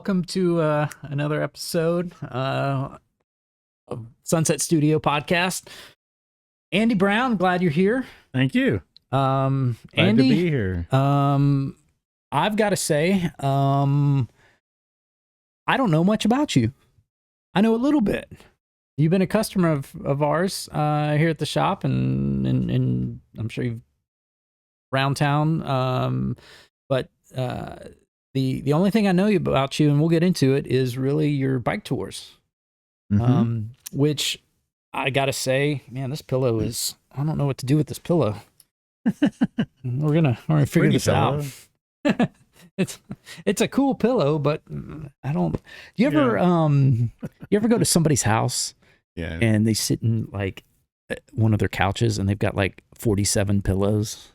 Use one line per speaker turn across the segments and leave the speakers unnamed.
welcome to another episode of Sunset Studio Podcast. Andy Brown, glad you're here.
Thank you.
Glad
Andy, to be here.
I've got to say, I don't know much about you. I know a little bit. You've been a customer of ours here at the shop, and I'm sure you've around town. But the only thing I know about you, and we'll get into it, is really your bike tours. Mm-hmm. Which I gotta say, man, this pillow is, I don't know what to do with this pillow. We're gonna figure this out. It's a cool pillow, but I don't. Do you ever you ever go to somebody's house?
Yeah.
And they sit in like one of their couches and they've got like 47 pillows.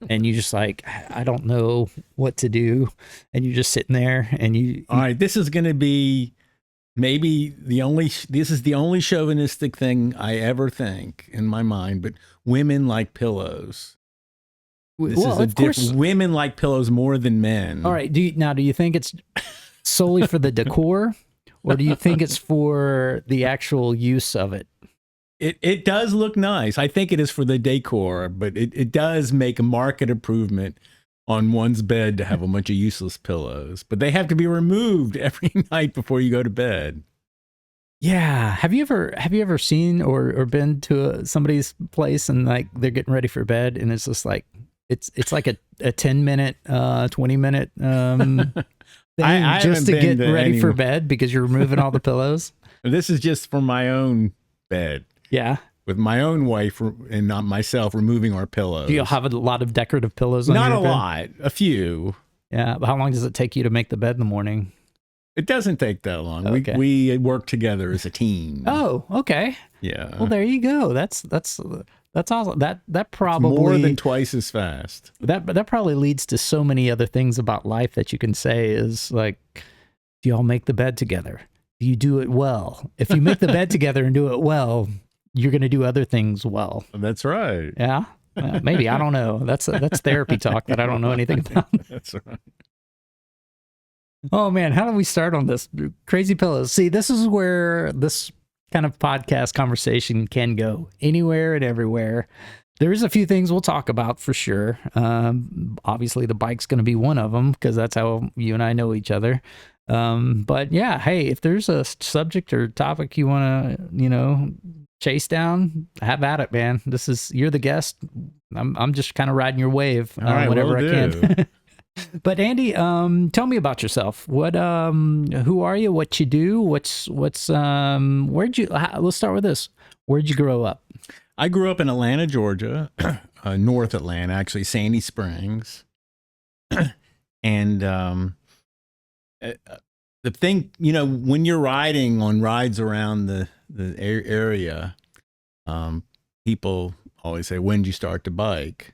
And you just like, I don't know what to do. And you're just sitting there and
all right, this is going to be maybe this is the only chauvinistic thing I ever think in my mind, but women like pillows. Women like pillows more than men.
All right. Do you think it's solely for the decor, or do you think it's for the actual use of it?
It does look nice. I think it is for the decor, but it does make a market improvement on one's bed to have a bunch of useless pillows. But they have to be removed every night before you go to bed.
Yeah. Have you ever seen or been to somebody's place and like they're getting ready for bed and it's just like it's like a 10-minute, 20-minute thing just to get ready for bed because you're removing all the pillows?
This is just for my own bed.
Yeah.
With my own wife and not myself removing our pillows.
Do you have a lot of decorative pillows on
Not
your
a
bed?
lot. A few.
Yeah. But how long does it take you to make the bed in the morning?
It doesn't take that long.
Okay.
We work together as a team.
Oh, okay.
Yeah.
Well, there you go. That's awesome. That probably
it's more than twice as fast.
That probably leads to so many other things about life that you can say is like, do y'all make the bed together? Do you do it well? If you make the bed together and do it well, you're going to do other things well.
That's right.
Yeah. Maybe. I don't know. That's therapy talk that I don't know anything about.
That's right.
Oh man, how do we start on this? Crazy pillows. See, this is where this kind of podcast conversation can go anywhere and everywhere. There's a few things we'll talk about for sure. Obviously the bike's going to be one of them because that's how you and I know each other. But yeah, hey, if there's a subject or topic you want to, chase down, have at it, man. You're the guest. I'm just kind of riding your wave whenever I can. But Andy, tell me about yourself. Who are you? What you do? Let's start with this. Where'd you grow up?
I grew up in Atlanta, Georgia, North Atlanta, actually, Sandy Springs. And the thing, when you're riding on rides around the area, people always say, when did you start to bike?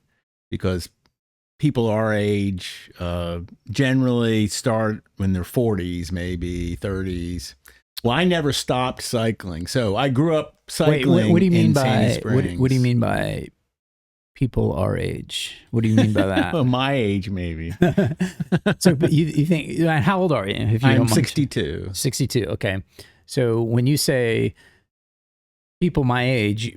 Because people our age generally start when they're 40s, maybe 30s. Well, I never stopped cycling. So I grew up cycling.
Wait, what do you mean by
Sandy Springs.
What do you mean by people our age? What do you mean by that?
Well, my age, maybe.
So but you think, how old are you? If you
I'm 62.
62. Okay. So when you say people my age,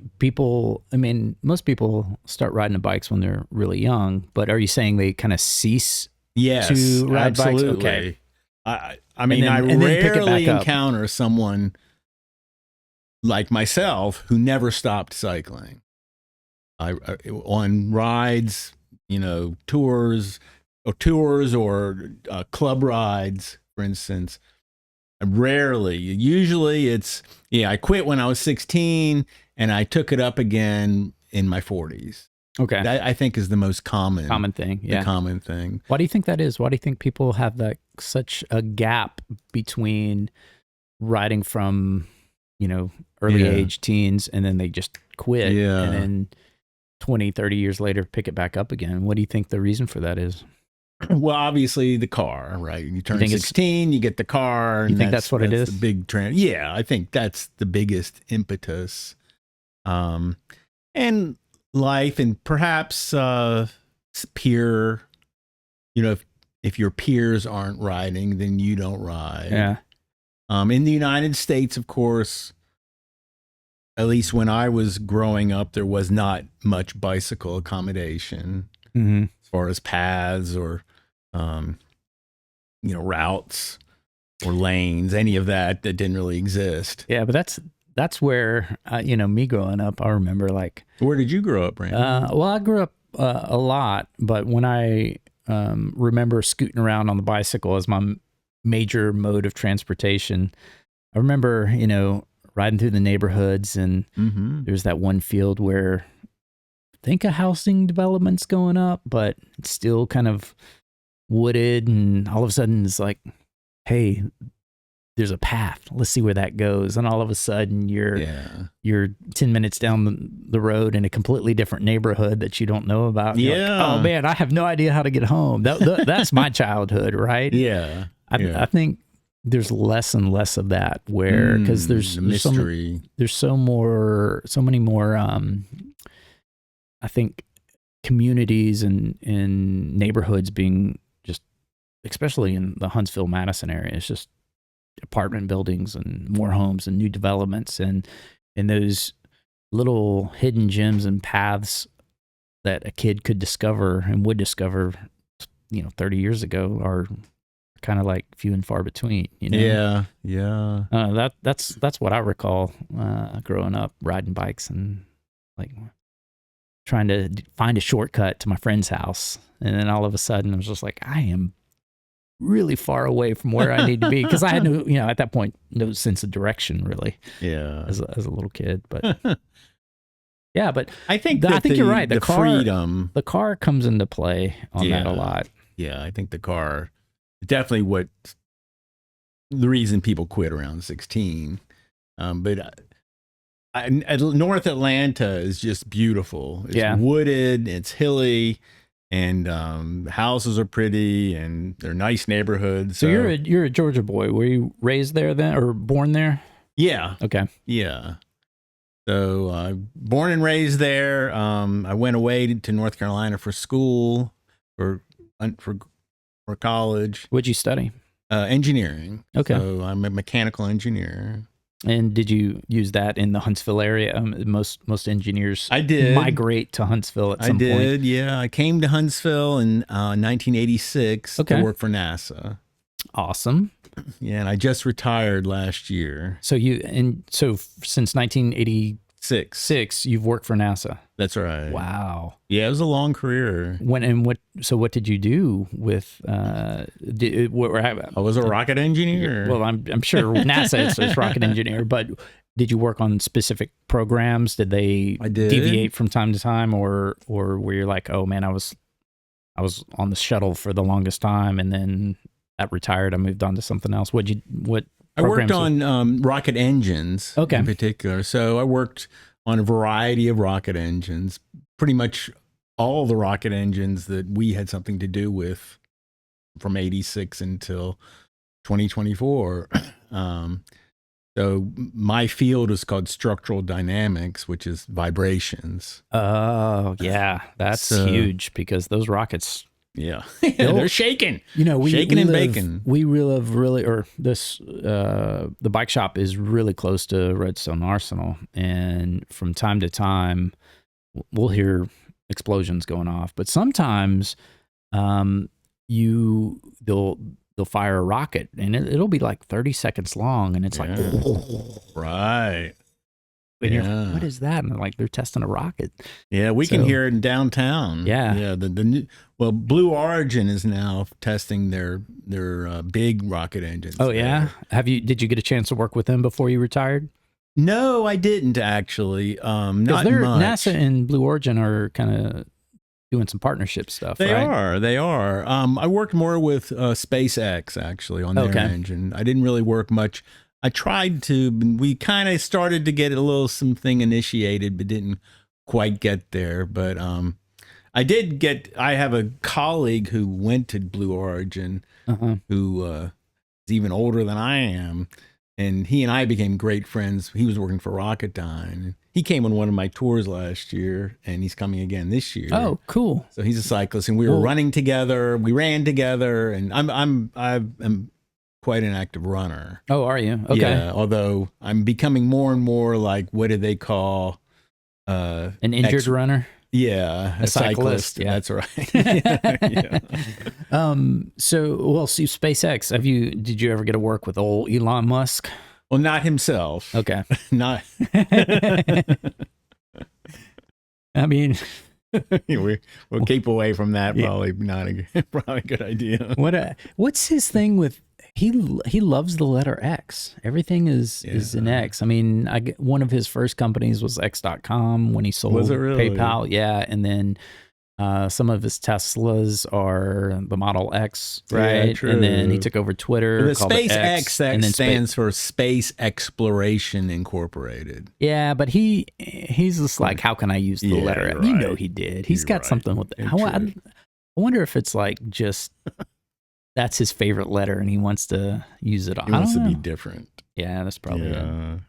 most people start riding bikes when they're really young, but are you saying they kind of cease to ride
absolutely.
bikes? Okay.
I rarely encounter someone like myself who never stopped cycling. On rides, tours or club rides, for instance. Rarely. Usually it's, I quit when I was 16 and I took it up again in my 40s.
Okay.
That I think is the most common
thing. Yeah.
The common thing.
Why do you think that is? Why do you think people have such a gap between riding from, early age teens and then they just quit and then 20, 30 years later pick it back up again? What do you think the reason for that is?
Well, obviously the car, right? You turn 16, you get the car.
You think that's what it is?
The big trend. Yeah, I think that's the biggest impetus. And life and perhaps peer, if your peers aren't riding, then you don't ride.
Yeah.
In the United States, of course, at least when I was growing up, there was not much bicycle accommodation as far as paths or, routes or lanes, any of that didn't really exist.
Yeah, but that's where, me growing up, I remember like.
Where did you grow up, Brandon?
Well, I grew up a lot, but when I remember scooting around on the bicycle as my major mode of transportation, I remember, riding through the neighborhoods, and there's that one field where I think a housing development's going up, but it's still kind of wooded, and all of a sudden it's like, hey, there's a path. Let's see where that goes. And all of a sudden you're 10 minutes down the road in a completely different neighborhood that you don't know about.
Yeah.
Like, oh man, I have no idea how to get home. That's my childhood, right?
Yeah.
I think there's less and less of that where, because there's
mystery.
There's so many more, I think, communities and neighborhoods being just, especially in the Huntsville, Madison area, it's just apartment buildings and more homes and new developments, and those little hidden gems and paths that a kid could discover and would discover 30 years ago are kind of like few and far between.
Yeah
that's what I recall growing up, riding bikes and like trying to find a shortcut to my friend's house, and then all of a sudden I was just like, I am really far away from where I need to be, because I had no, at that point, no sense of direction really.
Yeah,
as a little kid, but yeah, but
I think
you're right. The car comes into play on that a lot.
Yeah, I think the car definitely the reason people quit around 16. But North Atlanta is just beautiful. It's wooded, it's hilly. And houses are pretty, and they're nice neighborhoods.
So you're a Georgia boy. Were you raised there then, or born there?
Yeah.
Okay.
Yeah. So born and raised there. I went away to North Carolina for school, for college.
What'd you study?
Engineering.
Okay.
So I'm a mechanical engineer.
And did you use that in the Huntsville area? Most engineers migrate to Huntsville at some point.
I did, yeah. I came to Huntsville in 1986 to work for NASA.
Awesome.
Yeah, and I just retired last year.
So since 1986, you've worked for NASA.
That's right.
Wow.
Yeah, it was a long career.
What did you do with? I
was a rocket engineer.
Well, I'm sure NASA is rocket engineer, but did you work on specific programs? Did they deviate from time to time, or were you like, oh man, I was on the shuttle for the longest time, and then I retired, I moved on to something else?
I worked on rocket engines in particular. So I worked on a variety of rocket engines, pretty much all the rocket engines that we had something to do with from 86 until 2024. So my field is called structural dynamics, which is vibrations.
Oh, yeah. That's huge, because those rockets...
Yeah, they're shaking.
Shaking
and baking.
We live the bike shop is really close to Redstone Arsenal, and from time to time, we'll hear explosions going off. But sometimes, they'll fire a rocket, and it'll be like 30 seconds long, and it's like,
right.
And you're like, what is that? And they're testing a rocket.
Yeah, we can hear it in downtown.
Yeah.
Yeah. The new, Blue Origin is now testing their big rocket engines.
Oh, yeah? Did you get a chance to work with them before you retired?
No, I didn't actually. Not much.
NASA and Blue Origin are kind of doing some partnership stuff,
They
right?
They are. I worked more with SpaceX, actually, on their engine. I didn't really work much. I tried to. We kind of started to get something initiated, but didn't quite get there. But I have a colleague who went to Blue Origin, who is even older than I am. and he and I became great friends. He was working for Rocketdyne. He came on one of my tours last year, and he's coming again this year.
Oh, cool.
So he's a cyclist, and we were running together. We ran together, and I'm quite an active runner.
Oh, are you? Okay.
Yeah, although I'm becoming more and more like, what do they call
an injured runner?
Yeah, a cyclist.
Yeah,
that's right. Yeah.
So SpaceX. Did you ever get to work with old Elon Musk?
Well, not himself.
Okay.
Not.
I mean,
we'll keep away from that. Probably not probably a good idea.
What's his thing with? He loves the letter X. Everything is an X. I mean, one of his first companies was X.com when he sold PayPal. Yeah, and then some of his Teslas are the Model X, right? Yeah, true. And then he took over Twitter.
Well, the SpaceX stands for Space Exploration Incorporated.
Yeah, but he's just like, how can I use the letter X? Right. You know he did. He's got something with it. I wonder if it's like just... That's his favorite letter, and he wants to use it.
He wants to be different.
Yeah, that's probably it.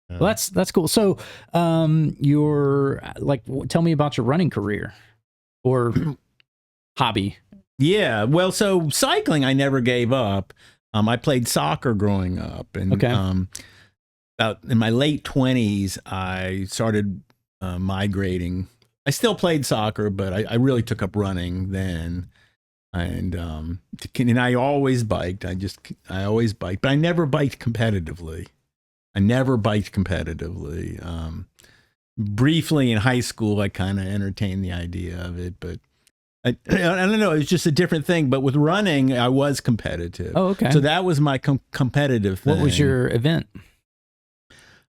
Well, that's cool. So, you're like, tell me about your running career or hobby.
Yeah, well, so cycling, I never gave up. I played soccer growing up, and about in my late 20s, I started migrating. I still played soccer, but I really took up running then. And I always biked. I always biked, but I never biked competitively. Briefly in high school, I kind of entertained the idea of it, but I don't know. It was just a different thing. But with running, I was competitive.
Oh, okay.
So that was my competitive thing.
What was your event?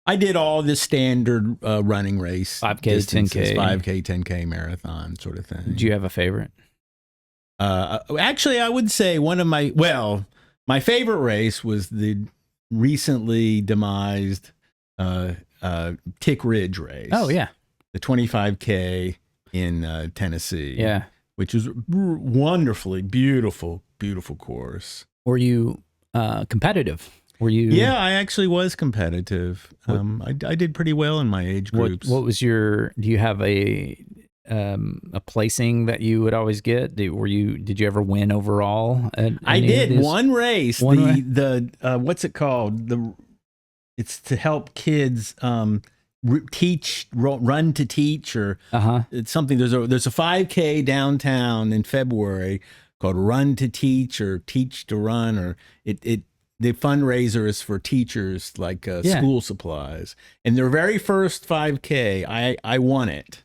I did all the standard running race.
5K,
distances,
10K.
5K, 10K marathon sort of thing.
Do you have a favorite?
Actually, I would say my favorite race was the recently demised Tick Ridge race.
Oh, yeah.
The 25K in Tennessee.
Yeah.
Which was wonderfully beautiful course.
Were you competitive? Were you?
Yeah, I actually was competitive. I did pretty well in my age groups.
What was do you have a placing that you would always get? Did you ever win overall?
I did one race. What's it called? It's to help kids run to teach, or it's something. There's a 5K downtown in February called Run to Teach or Teach to Run, or the fundraiser is for teachers, like school supplies. And their very first 5K, I won it.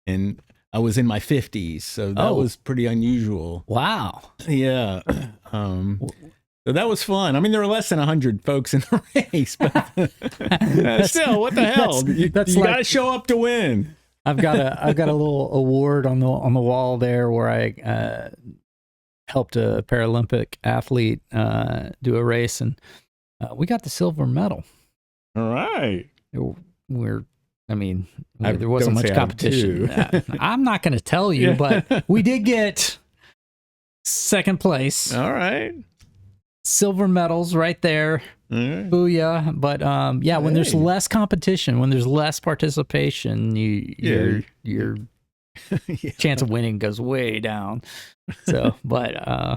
And I was in my 50s, so that was pretty unusual.
Wow.
Yeah. So that was fun. I mean, there were less than 100 folks in the race, but still, what the hell? You got to show up to win.
I've got a little award on the wall there where I helped a Paralympic athlete do a race, and we got the silver medal.
All right.
There wasn't much competition. I'm not going to tell you, but we did get second place.
All right.
Silver medals right there.
Right.
Booyah. But when there's less competition, when there's less participation, your chance of winning goes way down. So, but I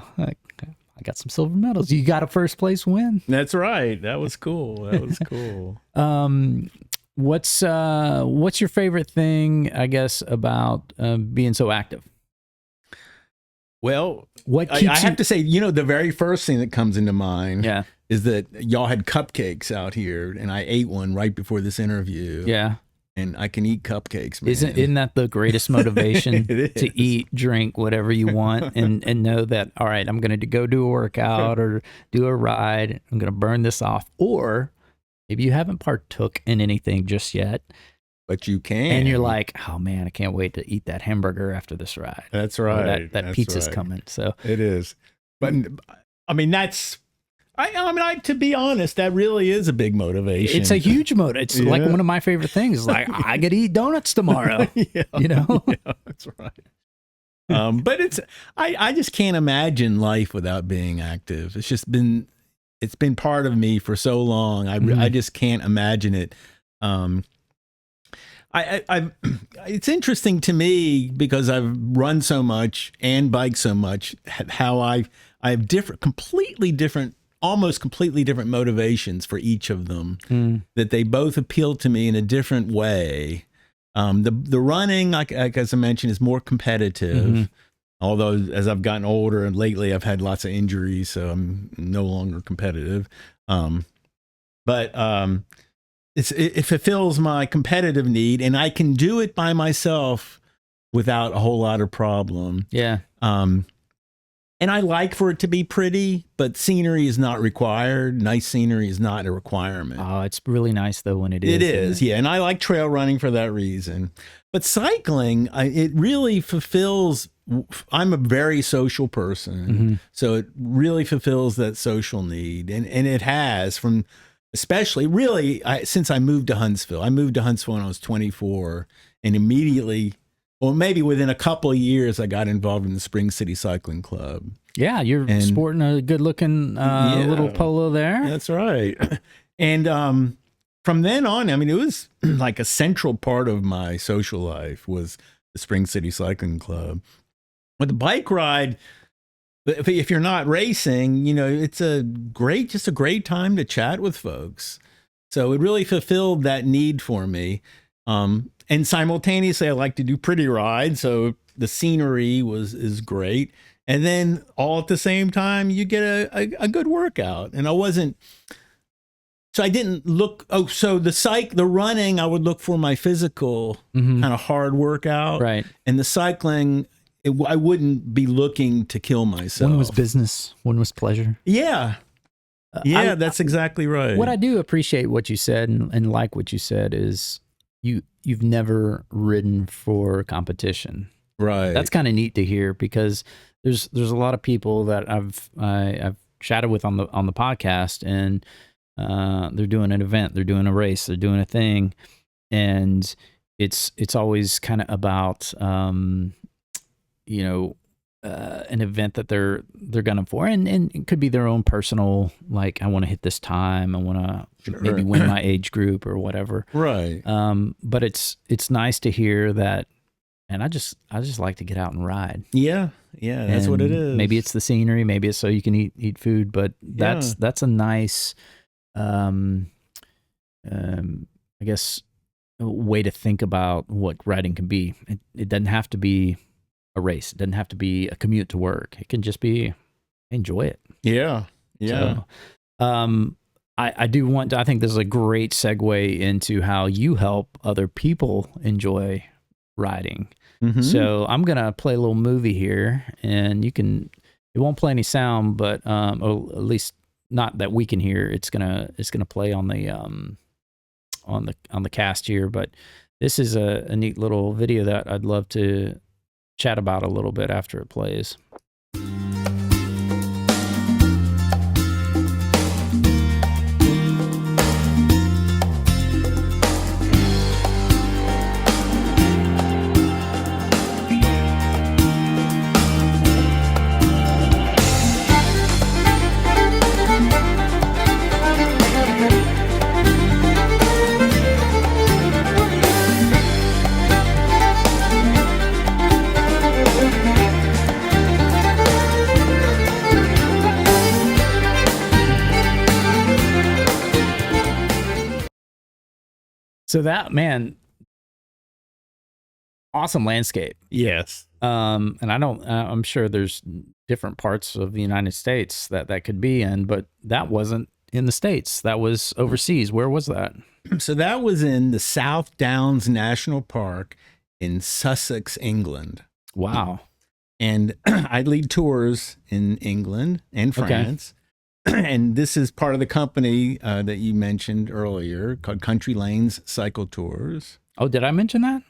got some silver medals. You got a first place win.
That's right. That was cool.
What's your favorite thing, I guess, about being so active?
Well, I have to say, the very first thing that comes into mind is that y'all had cupcakes out here, and I ate one right before this interview.
Yeah.
And I can eat cupcakes, man.
Isn't that the greatest motivation to eat, drink, whatever you want, and know that, all right, I'm going to go do a workout or do a ride. I'm going to burn this off. Or maybe you haven't partook in anything just yet.
But you can.
And you're like, oh, man, I can't wait to eat that hamburger after this ride.
That's right.
Or that pizza's coming. So
it is. But, I mean, to be honest, that really is a big motivation.
It's a huge motive. It's like one of my favorite things. Like, I get to eat donuts tomorrow.
Yeah, that's right. But I just can't imagine life without being active. It's just been it's been part of me for so long. I just can't imagine it. It's interesting to me because I've run so much and biked so much, how I have almost completely different motivations for each of them, that they both appeal to me in a different way. The running, like as I mentioned, is more competitive. Although as I've gotten older and lately I've had lots of injuries, so I'm no longer competitive. But it fulfills my competitive need, and I can do it by myself without a whole lot of problem.
Yeah.
And I like for it to be pretty, but scenery is not required. Nice scenery is not a requirement.
Oh, it's really nice though when it is.
It is, yeah. And I like trail running for that reason. But cycling, it really fulfills. I'm a very social person, so it really fulfills that social need, and it has from. Especially, really, since I moved to Huntsville. I moved to Huntsville when I was 24, and immediately, or maybe within a couple of years, I got involved in the Spring City Cycling Club.
Yeah, you're sporting a good-looking little polo there.
That's right. And from then on, I mean, it was like a central part of my social life was the Spring City Cycling Club. With the bike ride, if you're not racing, you know, it's just a great time to chat with folks. So it really fulfilled that need for me. And simultaneously, I like to do pretty rides. So the scenery is great. And then all at the same time, you get a good workout. And I didn't look, so the running, I would look for my physical kind of hard workout.
Right.
And the cycling, I wouldn't be looking to kill myself.
One was business, one was pleasure.
Yeah. That's exactly right.
What I do appreciate what you said and like what you said is you've never ridden for competition.
Right.
That's kind of neat to hear because there's a lot of people that I've chatted with on the podcast, and they're doing an event, they're doing a race, they're doing a thing, and it's always kind of about an event that they're gunning for, and it could be their own personal, like, I want to hit this time, I want to maybe win my age group or whatever.
Right.
But it's nice to hear that, and I just like to get out and ride.
Yeah, that's what it is.
Maybe it's the scenery, maybe it's so you can eat food, but that's a nice, I guess, way to think about what riding can be. It doesn't have to be a race. It doesn't have to be a commute to work. It can just be enjoy it.
Yeah.
So, I do want to, I think this is a great segue into how you help other people enjoy riding. So I'm going to play a little movie here, and it won't play any sound, but, or at least not that we can hear. It's going to play on the cast here, but this is a neat little video that I'd love to chat about a little bit after it plays. So that, man, awesome landscape.
Yes.
And I'm sure there's different parts of the United States that could be in, but that wasn't in the States. That was overseas. Where was that?
So that was in the South Downs National Park in Sussex, England.
Wow.
And I lead tours in England and France. And this is part of the company that you mentioned earlier called Country Lanes Cycle Tours.
Oh, did I mention that?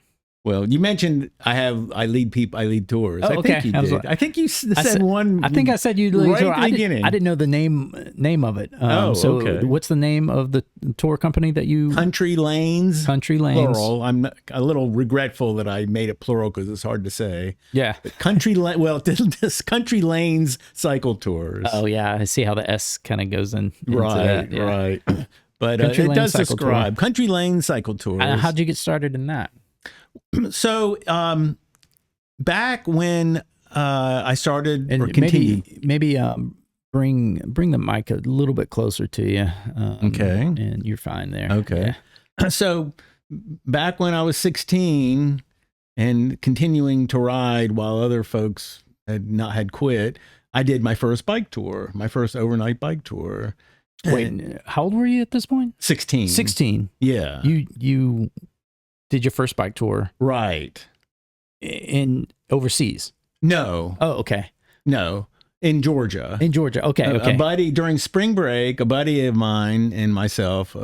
Well, you mentioned I lead tours.
Oh,
I
okay.
think you did. I think you said one.
I think I said you
right
tour.
at the beginning.
I didn't know the name of it. So
okay.
what's the name of the tour company that you?
Country Lanes.
Country Lanes.
Plural. I'm a little regretful that I made it plural because it's hard to say.
Yeah.
But this Country Lanes cycle tours.
Oh yeah, I see how the S kind of goes into
Right,
that. Yeah.
right. But
Country
it does
Lane Cycle
describe
Tour.
Country Lane cycle tours.
How'd you get started in that?
So back when I started
And
or continued.
maybe bring the mic a little bit closer to you.
Okay.
And you're fine there.
Okay.
Yeah.
So back when I was 16 and continuing to ride while other folks had quit, I did my first bike tour, my first overnight bike tour.
Wait, how old were you at this point?
16.
16.
Yeah.
You did your first bike tour
Right.
in overseas?
No.
Oh, okay.
No. In Georgia.
In Georgia. Okay. Okay.
A buddy during spring break, a buddy of mine and myself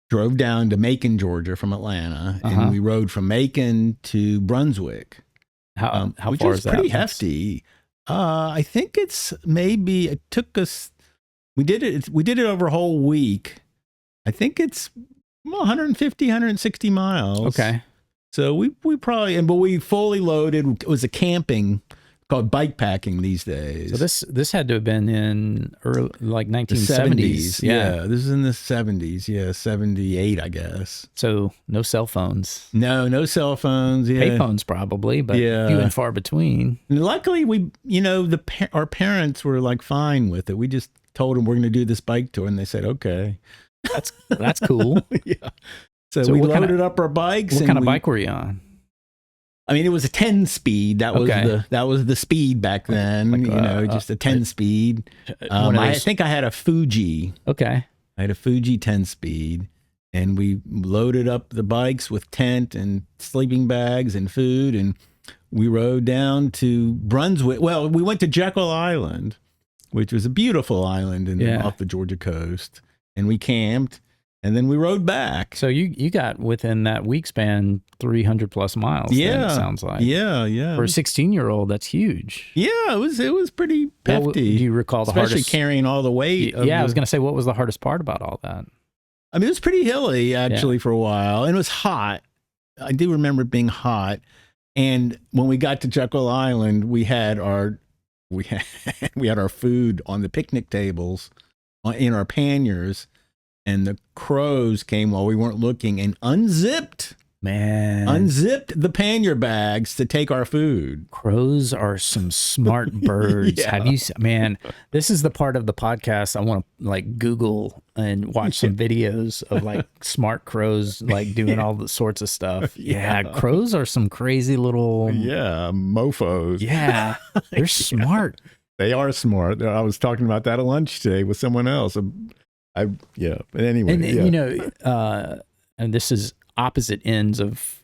drove down to Macon, Georgia from Atlanta, and we rode from Macon to Brunswick.
How
which
far
was
is that?
pretty hefty. I think it took us. We did it over a whole week. I think it's 150, 160 miles.
Okay.
So we probably, but we fully loaded. It was a camping called bike packing these days.
So this had to have been in early, like 1970s.
Yeah, this is in the 70s. Yeah, 78, I guess.
So no cell phones.
No cell phones. Yeah.
Payphones probably, but few and far between.
And luckily, our parents were like fine with it. We just told them we're going to do this bike tour, and they said okay.
That's cool.
Yeah. So we loaded up our bikes.
What kind of bike were you on?
I mean, it was a 10-speed. That was the speed back then. Just a 10-speed. I think I had a Fuji.
Okay.
I had a Fuji 10-speed, and we loaded up the bikes with tent and sleeping bags and food, and we rode down to Brunswick. Well, we went to Jekyll Island, which was a beautiful island off the Georgia coast, and we camped. And then we rode back.
So you got within that week span 300 plus miles.
Yeah,
then, it sounds like.
Yeah.
For a 16-year-old, that's huge.
Yeah, it was pretty hefty.
Do you recall the
especially
hardest?
Carrying all the weight?
I was going to say, what was the hardest part about all that?
I mean, it was pretty hilly actually for a while, and it was hot. I do remember it being hot. And when we got to Jekyll Island, we had our food on the picnic tables in our panniers. And the crows came while we weren't looking and unzipped the pannier bags to take our food.
Crows are some smart birds.
Yeah.
Have you, man, this is the part of the podcast I want to like Google and watch some videos of like smart crows, like doing all the sorts of stuff. Yeah. Crows are some crazy little.
Yeah. Mofos.
Yeah. They're smart.
They are smart. I was talking about that at lunch today with someone else. But anyway,
and this is opposite ends of,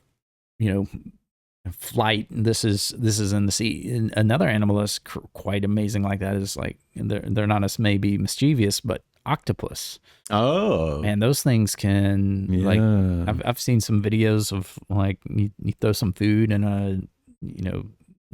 flight. This is in the sea. And another animal that's quite amazing like that is like they're not as maybe mischievous, but octopus.
Oh,
and those things can like I've seen some videos of like you throw some food in a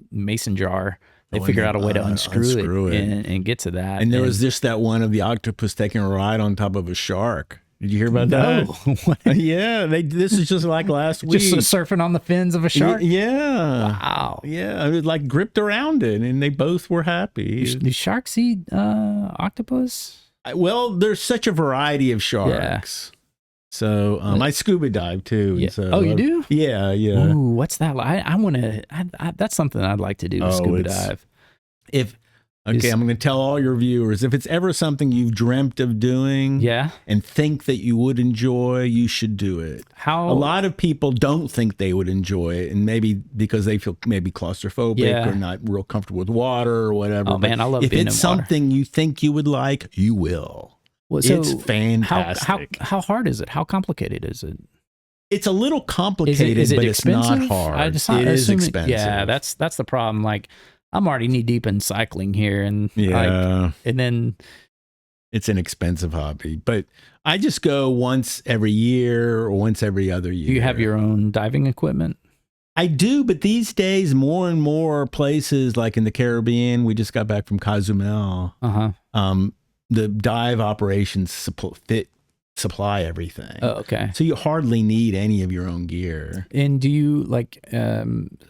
mason jar. They figure out a way to unscrew it. And get to that.
And there was just that one of the octopus taking a ride on top of a shark. Did you hear about that? Yeah, this is just like last week.
Just surfing on the fins of a shark?
Yeah.
Wow.
Yeah, it was like gripped around it, and they both were happy.
Do sharks eat octopus?
Well, there's such a variety of sharks. Yeah. So I scuba dive too.
Yeah.
So,
you do?
Yeah.
Ooh, what's that like? I want to. That's something I'd like to do. Scuba dive.
I'm going to tell all your viewers, if it's ever something you've dreamt of doing, and think that you would enjoy, you should do it. A lot of people don't think they would enjoy it, and maybe because they feel maybe claustrophobic or not real comfortable with water or whatever.
Oh man, I love being in water.
If it's something you think you would like, you will. Well, so it's fantastic.
How hard is it? How complicated is it?
It's a little complicated,
is it
but
expensive?
It's not hard.
It
is expensive.
Yeah, that's the problem. Like I'm already knee deep in cycling here, and and then
it's an expensive hobby. But I just go once every year or once every other year.
Do you have your own diving equipment?
I do, but these days, more and more places like in the Caribbean, we just got back from Cozumel. The dive operations supply everything.
Oh, okay.
So you hardly need any of your own gear.
And do you like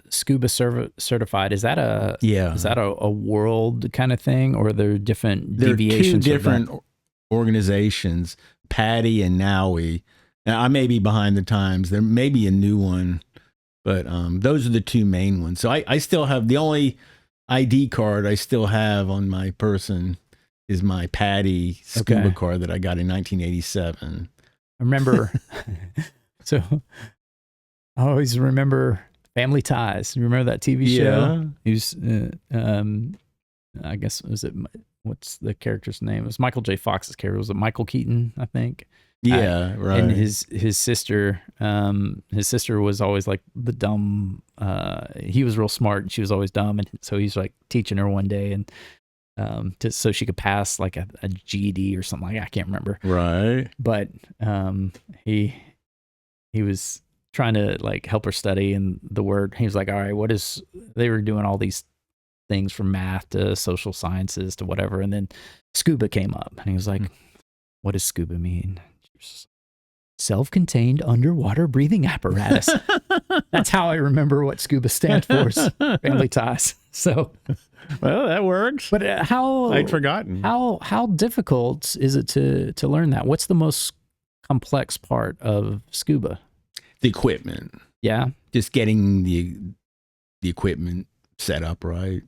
scuba certified? Is that a world kind of thing, or are there different deviations?
There are 2 different organizations, PADI and NAUI. Now, I may be behind the times. There may be a new one. But those are the 2 main ones. So I still have, the only ID card I still have on my person is my PADI scuba card that I got in 1987.
I remember, so I always remember Family Ties. You remember that TV show? He was, I guess, what's the character's name? It was Michael J. Fox's character. Was it Michael Keaton, I think?
Yeah, right.
And his sister was always like the dumb. He was real smart, and she was always dumb, and so he's like teaching her one day, and so she could pass like a GED or something like that. I can't remember.
Right.
But he was trying to like help her study, and the word, he was like, all right, they were doing all these things from math to social sciences to whatever, and then scuba came up, and he was like, what does scuba mean? Self-contained underwater breathing apparatus. That's how I remember what scuba stands for. Family Ties. So,
well, that works.
But
I'd forgotten.
How difficult is it to learn that? What's the most complex part of scuba?
The equipment.
Yeah,
just getting the equipment set up right.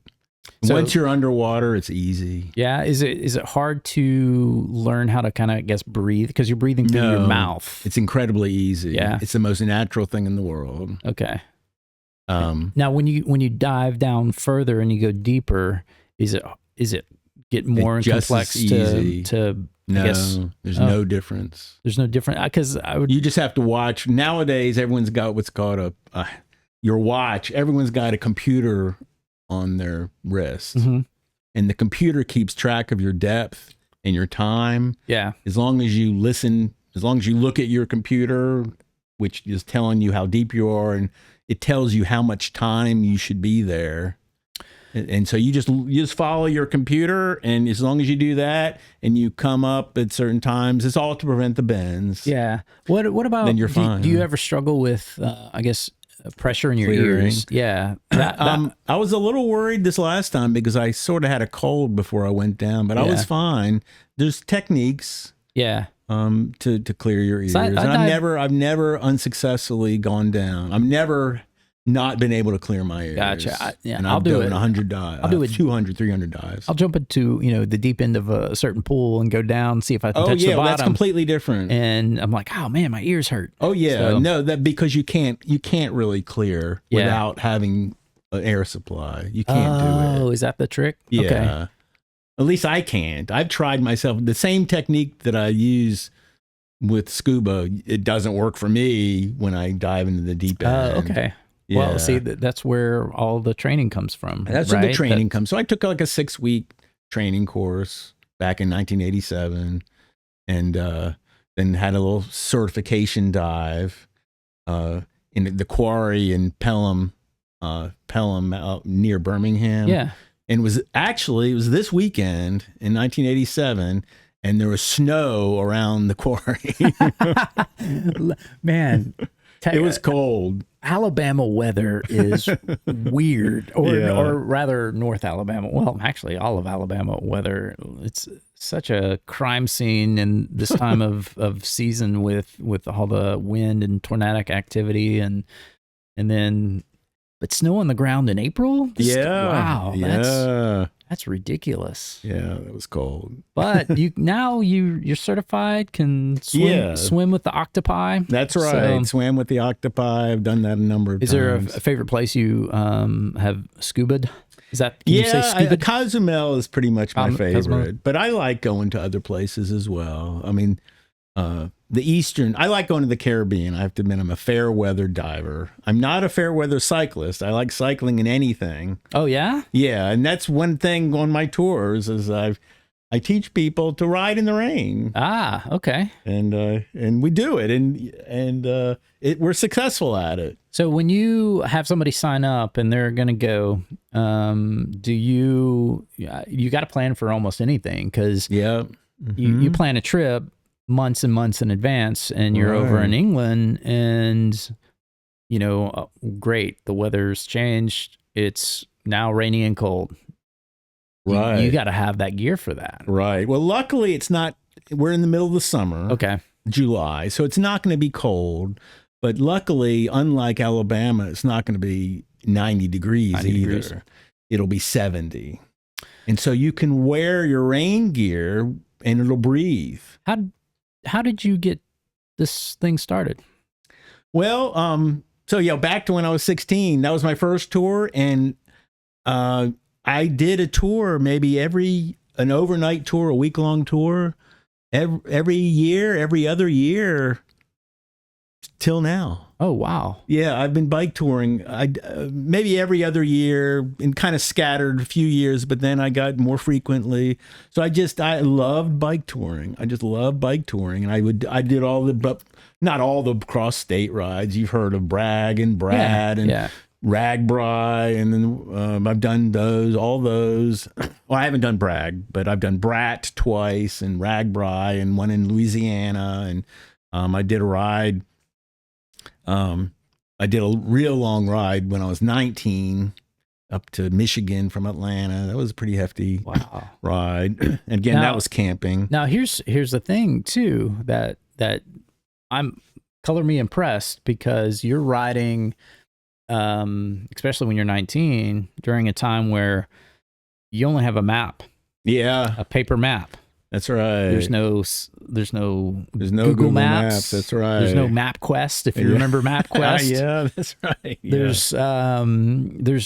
So,
once you're underwater, it's easy.
Yeah. Is it hard to learn how to kind of, I guess, breathe? Because you're breathing through your mouth.
It's incredibly easy.
Yeah.
It's the most natural thing in the world.
Okay. Now, when you dive down further and you go deeper, is it get more complex to
no,
I guess,
there's no difference.
There's no difference because
you just have to watch. Nowadays, everyone's got what's called your watch. Everyone's got a computer on their wrist, and the computer keeps track of your depth and your time.
Yeah.
As long as you look at your computer, which is telling you how deep you are, and it tells you how much time you should be there. And so you just follow your computer, and as long as you do that and you come up at certain times, it's all to prevent the bends.
Yeah. What about,
then you're fine.
Do you ever struggle with, I guess, pressure in your ears? Yeah.
I was a little worried this last time because I sort of had a cold before I went down, but I was fine. There's techniques.
Yeah.
To clear your ears. And I've never unsuccessfully gone down. I've never not been able to clear my ears.
Gotcha.
And I'll do it 100 dives. I'll do it 200, 300 dives.
I'll jump into, the deep end of a certain pool and go down, see if I can touch the bottom.
That's completely different.
And I'm like, oh man, my ears hurt.
Oh yeah. No, that because you can't really clear without having an air supply. You can't do it.
Oh, is that the trick?
Yeah.
Okay.
At least I can't. I've tried myself. The same technique that I use with scuba, it doesn't work for me when I dive into the deep end.
Okay. Yeah. Well, see, that's where all the training comes from.
That's where the training comes. So I took like a 6-week training course back in 1987, and then had a little certification dive in the quarry in Pelham out near Birmingham.
Yeah.
And it was this weekend in 1987, and there was snow around the quarry.
Man,
it was cold.
Alabama weather is weird, or rather North Alabama. Well, actually all of Alabama weather. It's such a crime scene in this time of season with all the wind and tornadic activity and then but snow on the ground in April? Wow. That's ridiculous.
Yeah, it was cold.
But you're certified, can swim with the octopi.
That's right. Swam with the octopi. I've done that a number of times.
Is there a favorite place you have scuba'd? Is that, can you say scuba?
Cozumel is pretty much my favorite.
Cozumel?
But I like going to other places as well. I mean, I like going to the Caribbean. I have to admit, I'm a fair weather diver. I'm not a fair weather cyclist. I like cycling in anything.
Oh yeah?
Yeah, and that's one thing on my tours is I've I teach people to ride in the rain.
Ah, okay.
And we do it, and we're successful at it.
So when you have somebody sign up and they're going to go, do you got to plan for almost anything, because
Yeah,
you plan a trip months and months in advance, and you're over in England, and great, the weather's changed. It's now rainy and cold.
Right.
You got to have that gear for that.
Right. Well, luckily it's not. We're in the middle of the summer.
Okay.
July, so it's not going to be cold. But luckily, unlike Alabama, it's not going to be 90 degrees either. It'll be 70. And so you can wear your rain gear and it'll breathe.
How did you get this thing started?
Well, back to when I was 16, that was my first tour. And I did a tour, maybe an overnight tour, a week-long tour, every year, every other year, till now.
Oh, wow.
Yeah, I've been bike touring. Maybe every other year, and kind of scattered a few years, but then I got more frequently. So I loved bike touring. I just loved bike touring, and I did but not all the cross state rides. You've heard of Bragg and Brad and Ragbri, and then I've done all those. Well, I haven't done Bragg, but I've done Brat twice, and Ragbri, and one in Louisiana, and I did a ride. I did a real long ride when I was 19 up to Michigan from Atlanta. That was a pretty hefty ride. And again, that was camping.
Now here's the thing too, that I'm color me impressed, because you're riding, especially when you're 19, during a time where you only have a map.
Yeah.
A paper map.
That's right.
There's no
Google Maps. That's right.
There's no MapQuest, if you remember MapQuest.
Yeah, that's right. Yeah.
There's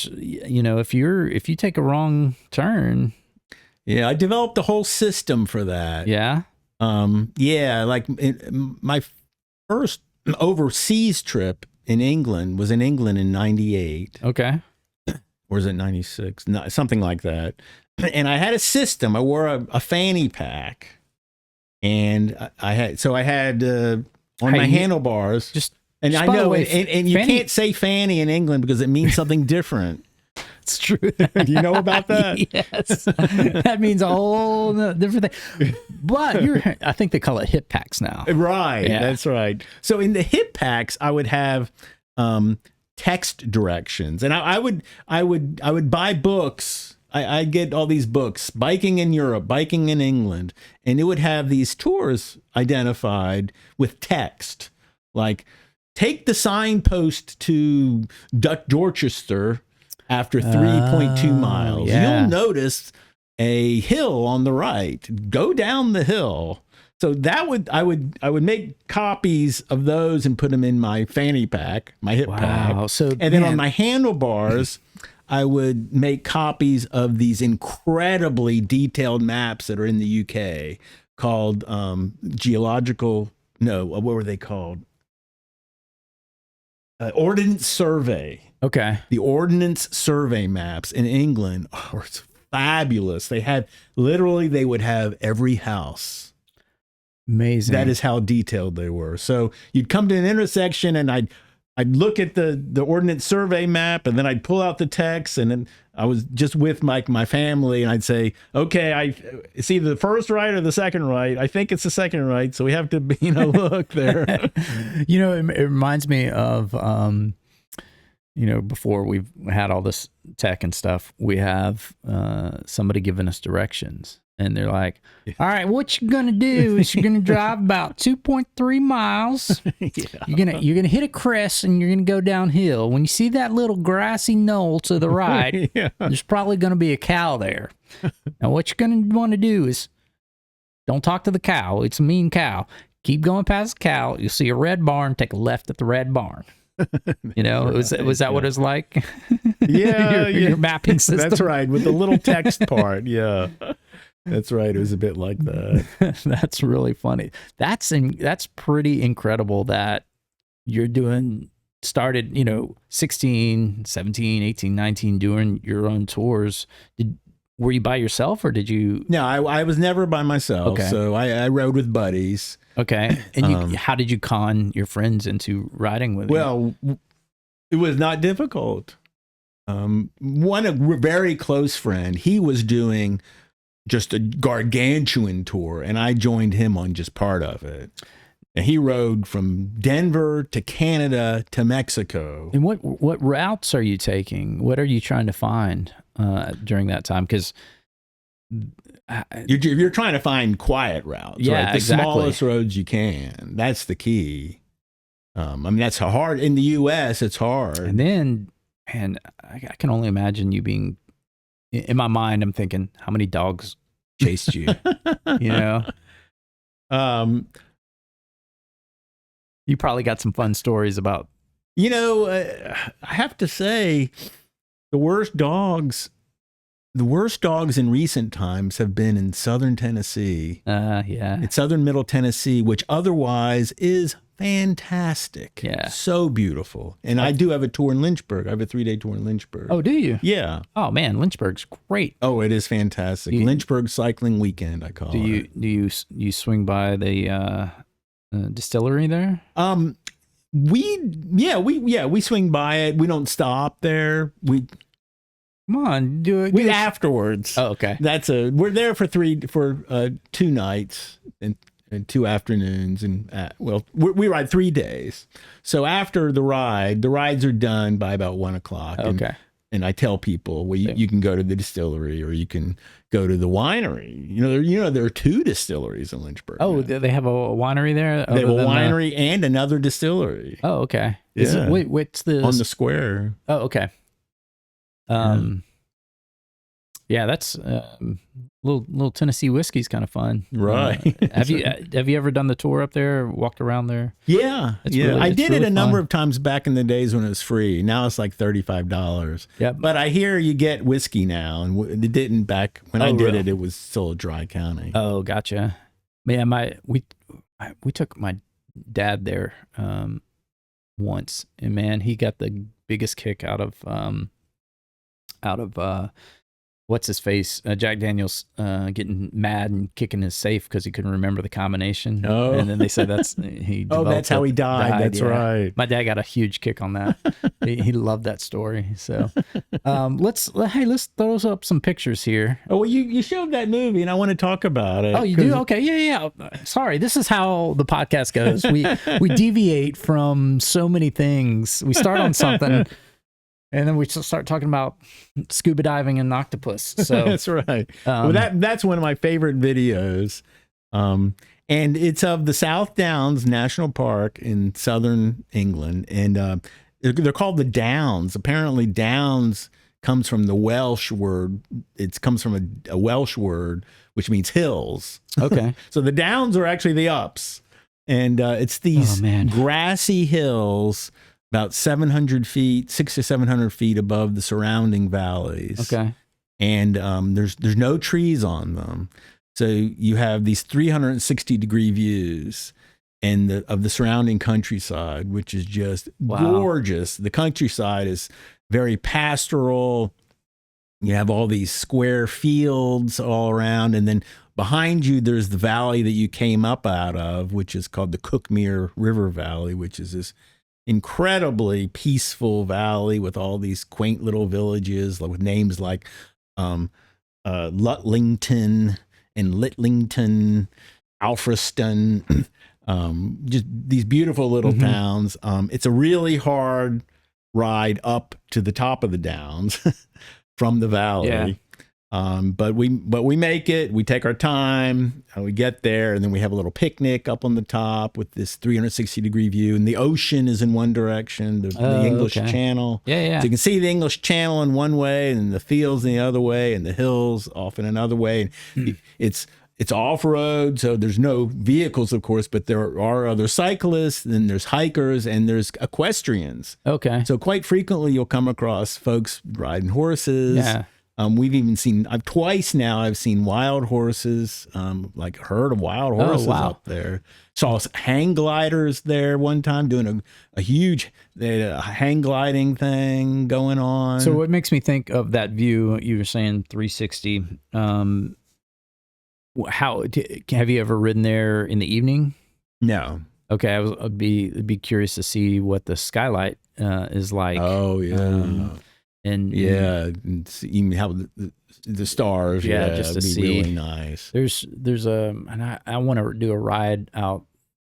if you take a wrong turn.
Yeah, I developed a whole system for that.
Yeah.
Like my first overseas trip in England was in England in 98.
Okay.
Or is it 96? No, something like that. And I had a system. I wore a fanny pack, and I had on my handlebars. And I know, and you can't say fanny in England because it means something different.
It's true.
Do you know about that?
Yes. That means a whole different thing. But I think they call it hip packs now.
Right.
Yeah.
That's right. So in the hip packs, I would have text directions, and I would buy books. I'd get all these books, biking in Europe, biking in England, and it would have these tours identified with text, like take the signpost to Dorchester after 3.2 miles.
Yeah.
You'll notice a hill on the right. Go down the hill. So I would make copies of those and put them in my fanny pack, my hip pack. And then on my handlebars, I would make copies of these incredibly detailed maps that are in the UK called what were they called? Ordnance Survey.
Okay.
The Ordnance Survey maps in England are fabulous. They would have every house.
Amazing.
That is how detailed they were. So you'd come to an intersection, and I'd look at the Ordnance Survey map, and then I'd pull out the text, and then I was just with my family, and I'd say, okay, it's either the first right or the second right. I think it's the second right, so we have to, look there.
It reminds me of, before we've had all this tech and stuff, we have somebody giving us directions. And they're like, all right, what you're going to do is you're going to drive about 2.3 miles. You're going to hit a crest, and you're going to go downhill. When you see that little grassy knoll to the right, there's probably going to be a cow there. Now, what you're going to want to do is don't talk to the cow. It's a mean cow. Keep going past the cow. You'll see a red barn. Take a left at the red barn. Was that what it was like?
Yeah.
your mapping system.
That's right. With the little text part. Yeah. That's right. It was a bit like that.
That's really funny. That's pretty incredible that you're started, 16, 17, 18, 19, doing your own tours. were you by yourself or did you?
No, I was never by myself.
Okay.
So I rode with buddies.
Okay. And how did you con your friends into riding with you?
Well, it was not difficult. One a very close friend, he was doing just a gargantuan tour, and I joined him on just part of it. And he rode from Denver to Canada to Mexico.
And what routes are you taking? What are you trying to find during that time? Because
you're trying to find quiet routes,
yeah,
right? The
exactly.
smallest roads you can. That's the key. I mean, that's hard in the U.S. It's hard.
And then, man, I can only imagine you being. In my mind, I'm thinking, how many dogs chased you? You know. You probably got some fun stories about.
You know, I have to say, the worst dogs in recent times have been in southern Tennessee.
Yeah.
It's southern middle Tennessee, which otherwise is fantastic.
Yeah.
So beautiful. And I do have a tour in Lynchburg. I have a 3-day tour in Lynchburg.
Oh, do you?
Yeah.
Oh, man, Lynchburg's great.
Oh, it is fantastic. Lynchburg Cycling Weekend, I call it.
Do you swing by the distillery there?
We swing by it. We don't stop there.
Come on, do it.
We afterwards.
Oh, okay.
We're there for 2 nights and 2 afternoons, and we ride 3 days. So after the rides are done by about 1 o'clock.
Okay.
And I tell people, well, you can go to the distillery or you can go to the winery. There are 2 distilleries in Lynchburg.
Oh, they have a winery there?
They have a winery and another distillery.
Oh, okay.
Yeah.
What's the...
On the square.
Oh, okay. Yeah, that's little Tennessee whiskey's kind of fun,
right?
Have you ever done the tour up there? Or walked around there?
Yeah, I did it a number of times back in the days when it was free. Now it's like $35.
Yeah,
but I hear you get whiskey now, and it didn't back when I did it. It was still a dry county.
Oh, gotcha. Man, we took my dad there once, and man, he got the biggest kick out of what's his face? Jack Daniels getting mad and kicking his safe because he couldn't remember the combination.
Oh,
and then they said he.
Oh, that's how he died. That's right.
My dad got a huge kick on that. he loved that story. So, let's throw up some pictures here.
Oh, well, you showed that movie, and I want to talk about it.
Oh, you do? Okay, yeah. Sorry, this is how the podcast goes. We deviate from so many things. We start on something. And then we start talking about scuba diving and octopus. So
that's right. Well, that's one of my favorite videos. And it's of the South Downs National Park in southern England. And they're called the Downs. Apparently, Downs comes from the Welsh word. It comes from a Welsh word, which means hills.
Okay.
So the Downs are actually the ups. And it's these grassy hills about 600 to 700 feet above the surrounding valleys.
Okay.
And there's no trees on them. So you have these 360-degree views of the surrounding countryside, which is just gorgeous. The countryside is very pastoral. You have all these square fields all around. And then behind you, there's the valley that you came up out of, which is called the Cookmere River Valley, which is this incredibly peaceful valley with all these quaint little villages with names like Lutlington and Litlington, Alfriston, just these beautiful little towns. It's a really hard ride up to the top of the Downs from the valley.
Yeah.
But we make it. We take our time. We get there, and then we have a little picnic up on the top with this 360-degree view. And the ocean is in one direction, the English Channel.
Yeah.
So you can see the English Channel in one way, and the fields in the other way, and the hills off in another way. And it's off-road, so there's no vehicles, of course, but there are other cyclists, and there's hikers, and there's equestrians.
Okay.
So quite frequently, you'll come across folks riding horses.
Yeah.
We've even seen, twice now, I've seen wild horses, like a herd of wild horses up there. Saw hang gliders there one time doing a huge they had a hang gliding thing going on.
So what makes me think of that view, you were saying 360, have you ever ridden there in the evening?
No.
Okay, I'd be curious to see what the skylight is like.
Oh, yeah.
And
even how the stars,
just to
be
see.
really nice.
There's and I want to do a ride out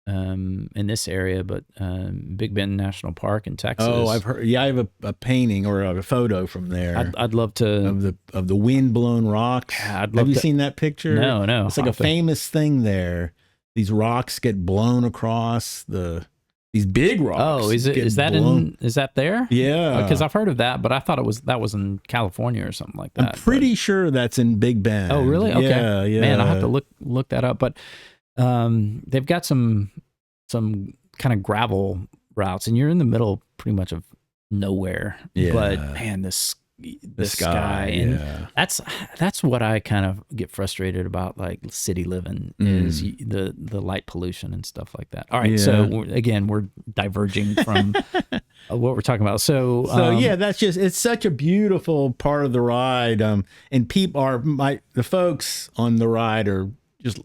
in this area, but Big Bend National Park in Texas.
Oh, I've heard. Yeah, I have a painting or a photo from there.
I'd love to
of the wind blown rocks.
Yeah,
have you seen that picture?
No.
It's like a famous thing there. These rocks get blown across these big rocks.
Oh, is that there?
Yeah,
because I've heard of that, but I thought that was in California or something like that.
I'm pretty sure that's in Big Bend.
Oh, really? Okay.
Yeah.
Man, I'll have to look that up. But they've got some kind of gravel routes, and you're in the middle pretty much of nowhere.
Yeah.
But man, the sky, and that's what I kind of get frustrated about, like city living, is the light pollution and stuff like that. All right, so again, we're diverging from what we're talking about. So
that's it's such a beautiful part of the ride, and the folks on the ride are just.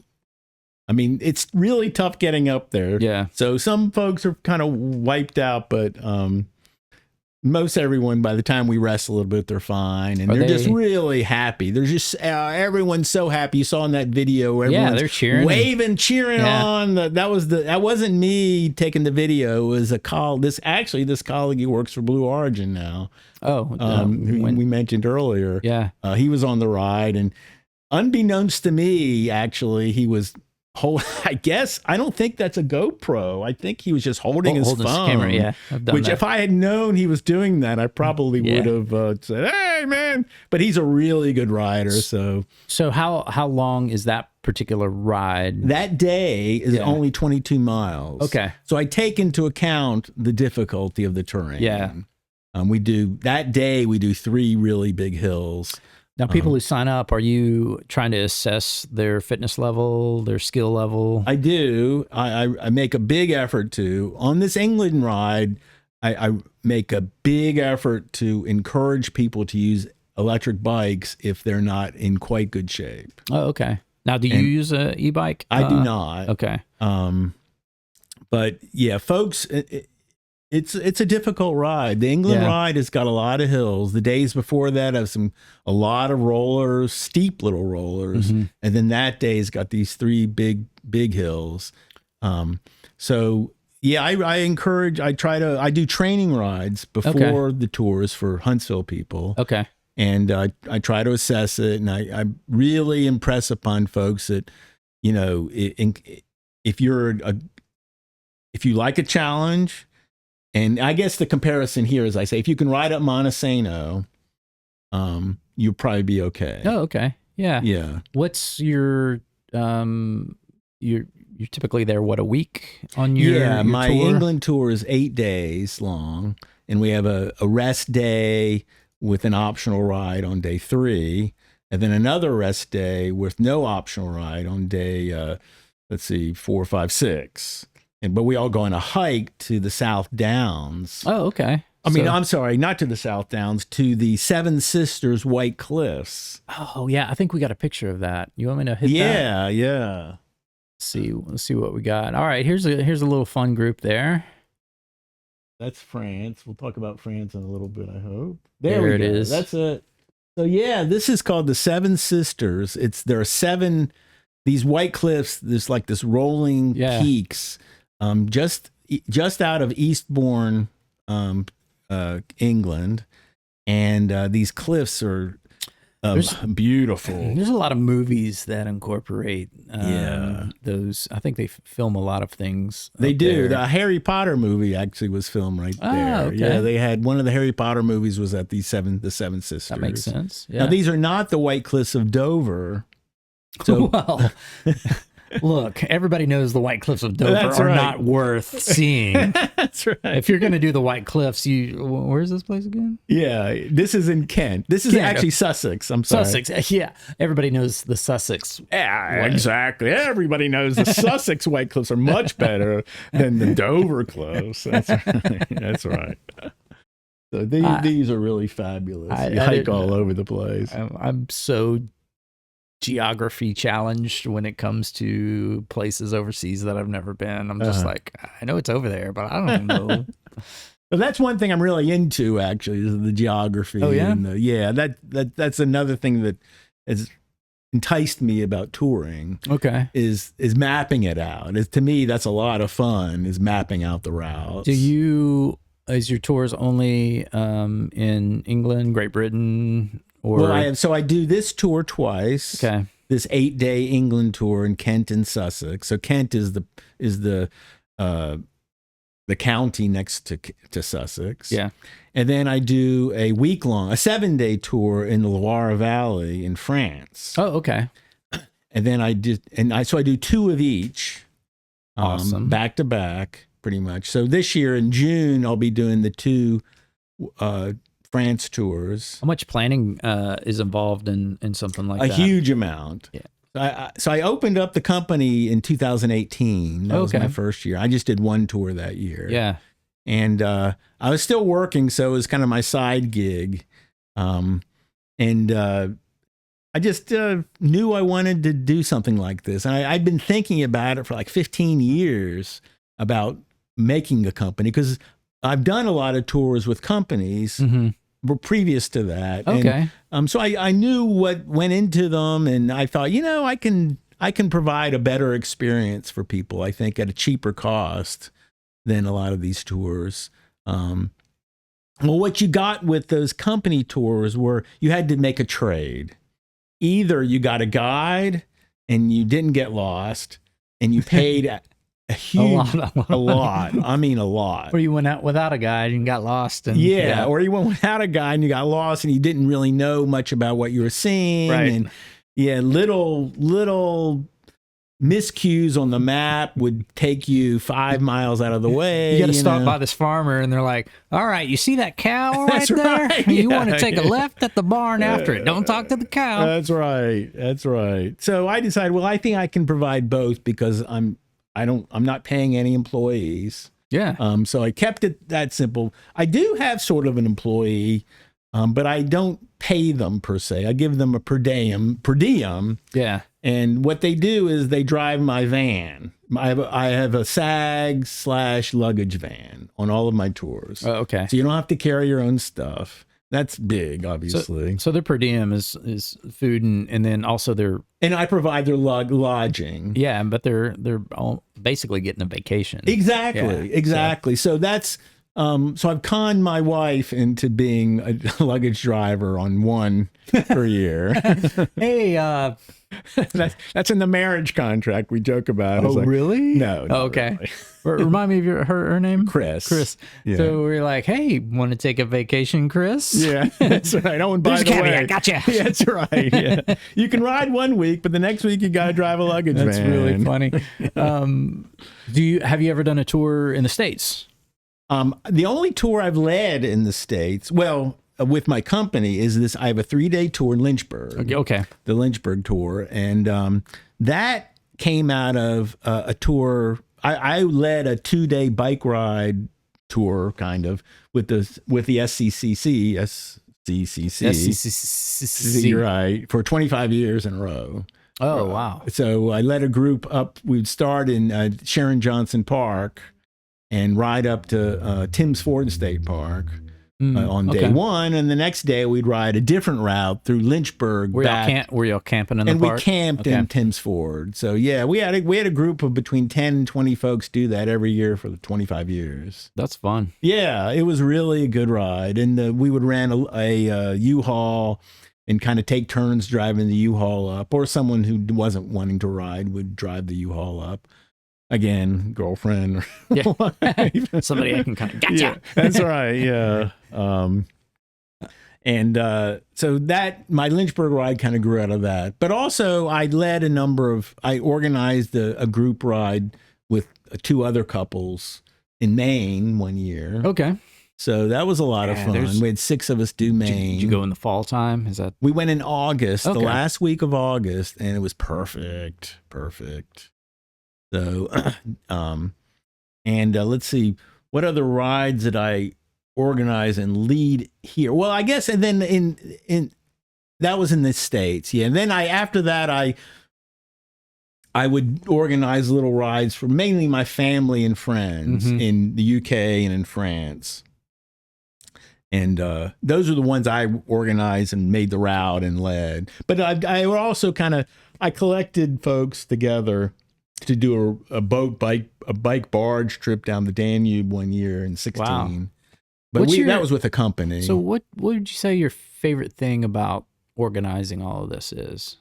I mean, it's really tough getting up there.
Yeah.
So some folks are kind of wiped out, but most everyone, by the time we rest a little bit, they're fine, and they're just really happy. They're just everyone's so happy. You saw in that video, everyone's
they're cheering,
waving, cheering on. That wasn't me taking the video. It was this colleague who works for Blue Origin now.
Oh,
who we mentioned earlier.
Yeah,
he was on the ride, and unbeknownst to me, actually, he was. I don't think that's a GoPro. I think he was just holding his phone.
His camera, yeah.
Which, if I had known he was doing that, I probably would have said, "Hey, man!" But he's a really good rider. So
how long is that particular ride?
That day is only 22 miles.
Okay.
So I take into account the difficulty of the terrain.
Yeah.
We do 3 really big hills.
Now, people who sign up, are you trying to assess their fitness level, their skill level?
I do. I make a big effort to. On this England ride, I make a big effort to encourage people to use electric bikes if they're not in quite good shape.
Oh, okay. Now, do you use an e-bike?
I do not.
Okay.
But yeah, folks, it's a difficult ride. The England ride has got a lot of hills. The days before that have a lot of rollers, steep little rollers, and then that day's got these 3 big hills. So yeah, I do training rides before the tours for Huntsville people. Okay. And I try to assess it, and I really impress upon folks that, if you like a challenge. And I guess the comparison here is, I say, if you can ride up Montesano, you'll probably be okay.
Oh, okay. Yeah.
Yeah.
What's you're typically there, a week on your
my
tour?
England tour is 8 days long, and we have a rest day with an optional ride on day 3, and then another rest day with no optional ride on day, 4, 5, 6. But we all go on a hike to the South Downs.
Oh, okay.
I'm sorry, not to the South Downs, to the Seven Sisters White Cliffs.
Oh, yeah. I think we got a picture of that. You want me to hit that?
Yeah.
Let's see what we got. All right, here's a little fun group there.
That's France. We'll talk about France in a little bit, I hope.
There it is.
That's it. So yeah, this is called the Seven Sisters. There are 7 these white cliffs. There's like this rolling peaks. Just out of Eastbourne, England, and these cliffs are beautiful.
There's a lot of movies that incorporate those. I think they film a lot of things.
They do. The Harry Potter movie actually was filmed right there.
Okay.
Yeah, they had one of the Harry Potter movies was at the Seven Sisters.
That makes sense. Yeah.
Now these are not the White Cliffs of Dover. So,
well, Look, everybody knows the White Cliffs of Dover
That's
are
right.
not worth seeing.
That's right.
If you're going to do the White Cliffs, where's this place again?
Yeah, this is in Kent. This is
Kent.
actually Sussex. I'm sorry.
Sussex. Yeah, everybody knows the Sussex.
Yeah, exactly. Everybody knows the Sussex White Cliffs are much better than the Dover Cliffs. That's right. That's right. So these are really fabulous. You hike all over the place.
I'm so geography challenged when it comes to places overseas that I've never been. I'm just like, I know it's over there, but I don't know.
But that's one thing I'm really into, actually, is the geography.
Oh, yeah?
And that's another thing that has enticed me about touring.
Okay.
Is mapping it out. To me, that's a lot of fun, is mapping out the routes.
Is your tours only in England, Great Britain, or?
Well, I do this tour twice.
Okay.
This 8-day England tour in Kent and Sussex. So Kent is the county next to Sussex.
Yeah.
And then I do a 7-day tour in the Loire Valley in France.
Oh, okay.
And then I do 2 of each.
Awesome.
Back to back, pretty much. So this year in June, I'll be doing the 2 France tours.
How much planning is involved in something like that?
A huge amount.
Yeah.
So I opened up the company in 2018. That was
Okay.
my first year. I just did 1 tour that year.
Yeah.
And I was still working, so it was kind of my side gig. I just knew I wanted to do something like this. And I'd been thinking about it for like 15 years about making a company, because I've done a lot of tours with companies previous to that.
Okay.
And, so I knew what went into them, and I thought, I can provide a better experience for people, I think, at a cheaper cost than a lot of these tours. Well, what you got with those company tours were you had to make a trade. Either you got a guide and you didn't get lost, and you paid a huge, a lot. I mean, a lot.
Or you went out without a guide and got lost. And,
yeah, or you went without a guide and you got lost, and you didn't really know much about what you were seeing.
Right.
And little miscues on the map would take you 5 miles out of the way.
You got to stop by this farmer, and they're like, "All right, you see that cow right there?
right.
You want to take a left at the barn after it. Don't talk to the cow."
That's right. That's right. So I decided, well, I think I can provide both, because I'm not paying any employees.
Yeah.
So I kept it that simple. I do have sort of an employee, but I don't pay them per se. I give them a per diem.
Yeah.
And what they do is they drive my van. I have a SAG/luggage van on all of my tours.
Oh, okay.
So you don't have to carry your own stuff. That's big, obviously.
So their per diem is food, and then also
and I provide their lodging.
Yeah, but they're all basically getting a vacation.
Exactly. So that's so I've conned my wife into being a luggage driver on 1 per year.
Hey,
that's in the marriage contract. We joke about.
Oh, really?
No.
Oh, okay.
Really.
Remind me of her name.
Chris. Yeah.
So we're like, hey, want to take a vacation, Chris?
Yeah, that's right. Oh, and by
There's
the
a caveat.
way,
Gotcha.
Yeah, that's right. Yeah, you can ride 1 week, but the next week you got to drive a luggage van.
That's really funny. Have you ever done a tour in the States?
The only tour I've led in the States, with my company, is this. I have a 3-day tour in Lynchburg.
Okay.
The Lynchburg tour. And that came out of a tour. I led a 2-day bike ride tour, kind of, with the SCCC. You're right, for 25 years in a row.
Oh, wow.
So I led a group up. We'd start in Sharon Johnson Park and ride up to Timms Ford State Park on day 1, and the next day we'd ride a different route through Lynchburg.
Were y'all camping in the park?
And we camped in Timms Ford. So yeah, we had a group of between 10 and 20 folks do that every year for the 25 years.
That's fun.
Yeah, it was really a good ride, and we would rent a U-Haul and kind of take turns driving the U-Haul up, or someone who wasn't wanting to ride would drive the U-Haul up. Again, girlfriend or wife.
Somebody I can kind of gotcha.
Yeah, that's right. Yeah. And so that my Lynchburg ride kind of grew out of that. But also I organized a group ride with 2 other couples in Maine one year.
Okay.
So that was a lot of fun. We had 6 of us do Maine.
Did you go in the fall time? Is that?
We went in August,
Okay.
the last week of August, and it was perfect. So, let's see, what other rides did I organize and lead here? Well, I guess, and then in that was in the States, yeah. And then after that, I would organize little rides for mainly my family and friends in the UK and in France. And those are the ones I organized and made the route and led. But I would also I collected folks together to do a bike barge trip down the Danube one year in 16. Wow. But that was with a company.
So what would you say your favorite thing about organizing all of this is?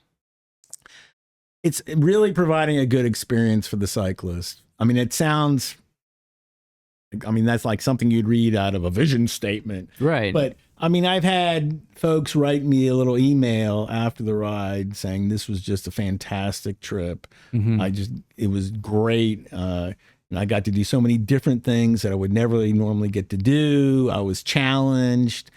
It's really providing a good experience for the cyclist. I mean, that's like something you'd read out of a vision statement.
Right.
But I mean, I've had folks write me a little email after the ride saying this was just a fantastic trip. It was great. And I got to do so many different things that I would never really normally get to do. I was challenged.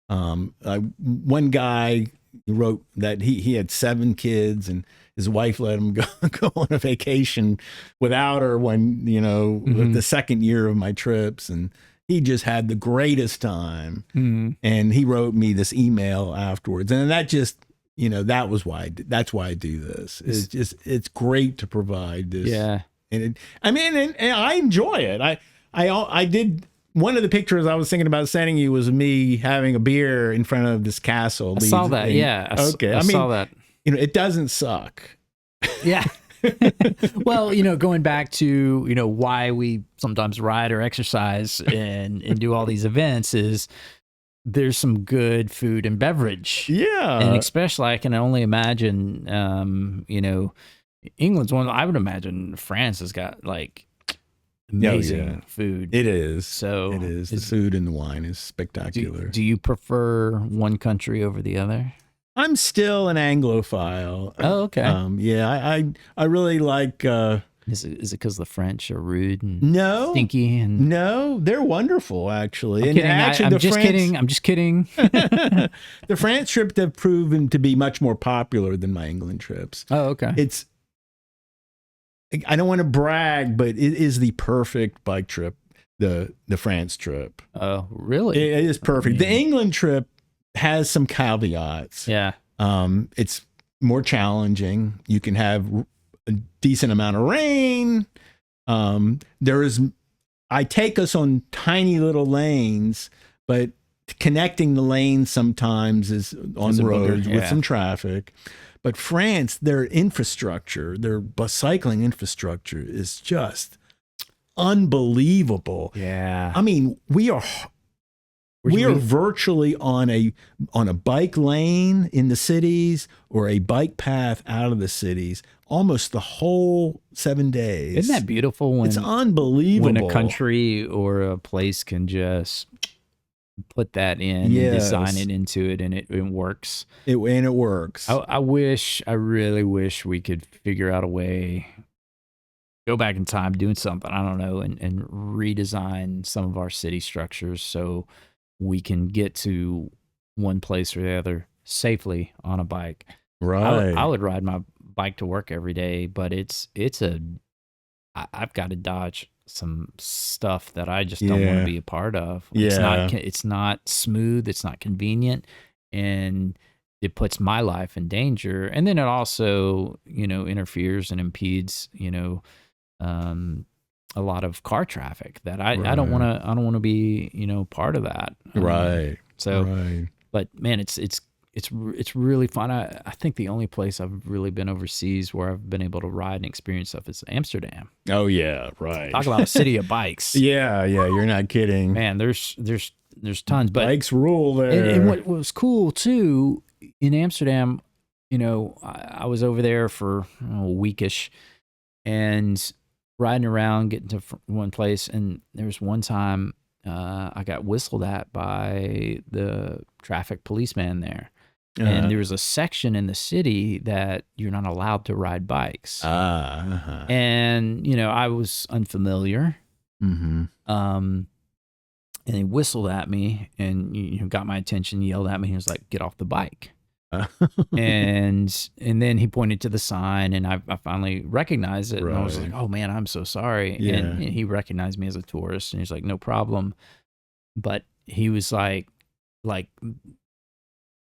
One guy wrote that he had 7 kids and his wife let him go on a vacation without her when, the second year of my trips. And he just had the greatest time. And he wrote me this email afterwards. And that just, that's why I do this. It's great to provide this.
Yeah.
And and I enjoy it. I did. One of the pictures I was thinking about sending you was me having a beer in front of this castle.
I saw that. Yeah.
Okay.
I saw that.
It doesn't suck.
Yeah. Well, going back to, why we sometimes ride or exercise and do all these events is there's some good food and beverage.
Yeah.
And especially I can only imagine, England's one, I would imagine France has got like amazing food.
It is.
So
it is. The food and the wine is spectacular.
Do you prefer one country over the other?
I'm still an Anglophile.
Oh, okay.
I really like.
Is it because the French are rude and stinky? And
no, they're wonderful actually.
I'm kidding. I'm just kidding.
The France trip have proven to be much more popular than my England trips.
Oh, okay.
I don't want to brag, but it is the perfect bike trip. The France trip.
Oh, really?
It is perfect. The England trip has some caveats.
Yeah.
It's more challenging. You can have a decent amount of rain. I take us on tiny little lanes, but connecting the lanes sometimes is on roads with some traffic. But France, their infrastructure, their bus cycling infrastructure is just unbelievable.
Yeah.
I mean, we are virtually on a bike lane in the cities or a bike path out of the cities almost the whole 7 days.
Isn't that beautiful?
It's unbelievable.
When a country or a place can just put that in and design it into it and it works.
It works.
I really wish we could figure out a way, go back in time, doing something, I don't know, and redesign some of our city structures so we can get to one place or the other safely on a bike.
Right.
I would ride my bike to work every day, but I've got to dodge some stuff that I just don't want to be a part of.
Yeah.
It's not smooth. It's not convenient. And it puts my life in danger. And then it also, interferes and impedes, a lot of car traffic that I don't want to be, part of that.
Right.
So, but man, it's really fun. I think the only place I've really been overseas where I've been able to ride and experience stuff is Amsterdam.
Oh yeah, right.
Talk about a city of bikes.
Yeah, you're not kidding.
Man, there's tons. But
bikes rule there.
And what was cool too in Amsterdam, I was over there for a weekish and riding around, getting to one place, and there was one time I got whistled at by the traffic policeman there. And there was a section in the city that you're not allowed to ride bikes. And, you know, I was unfamiliar. And he whistled at me and, you know, got my attention, yelled at me. He was like, get off the bike. and then he pointed to the sign, and I finally recognized it. And I was like, oh, man, I'm so sorry.
Yeah.
And he recognized me as a tourist. And he's like, no problem. But he was like,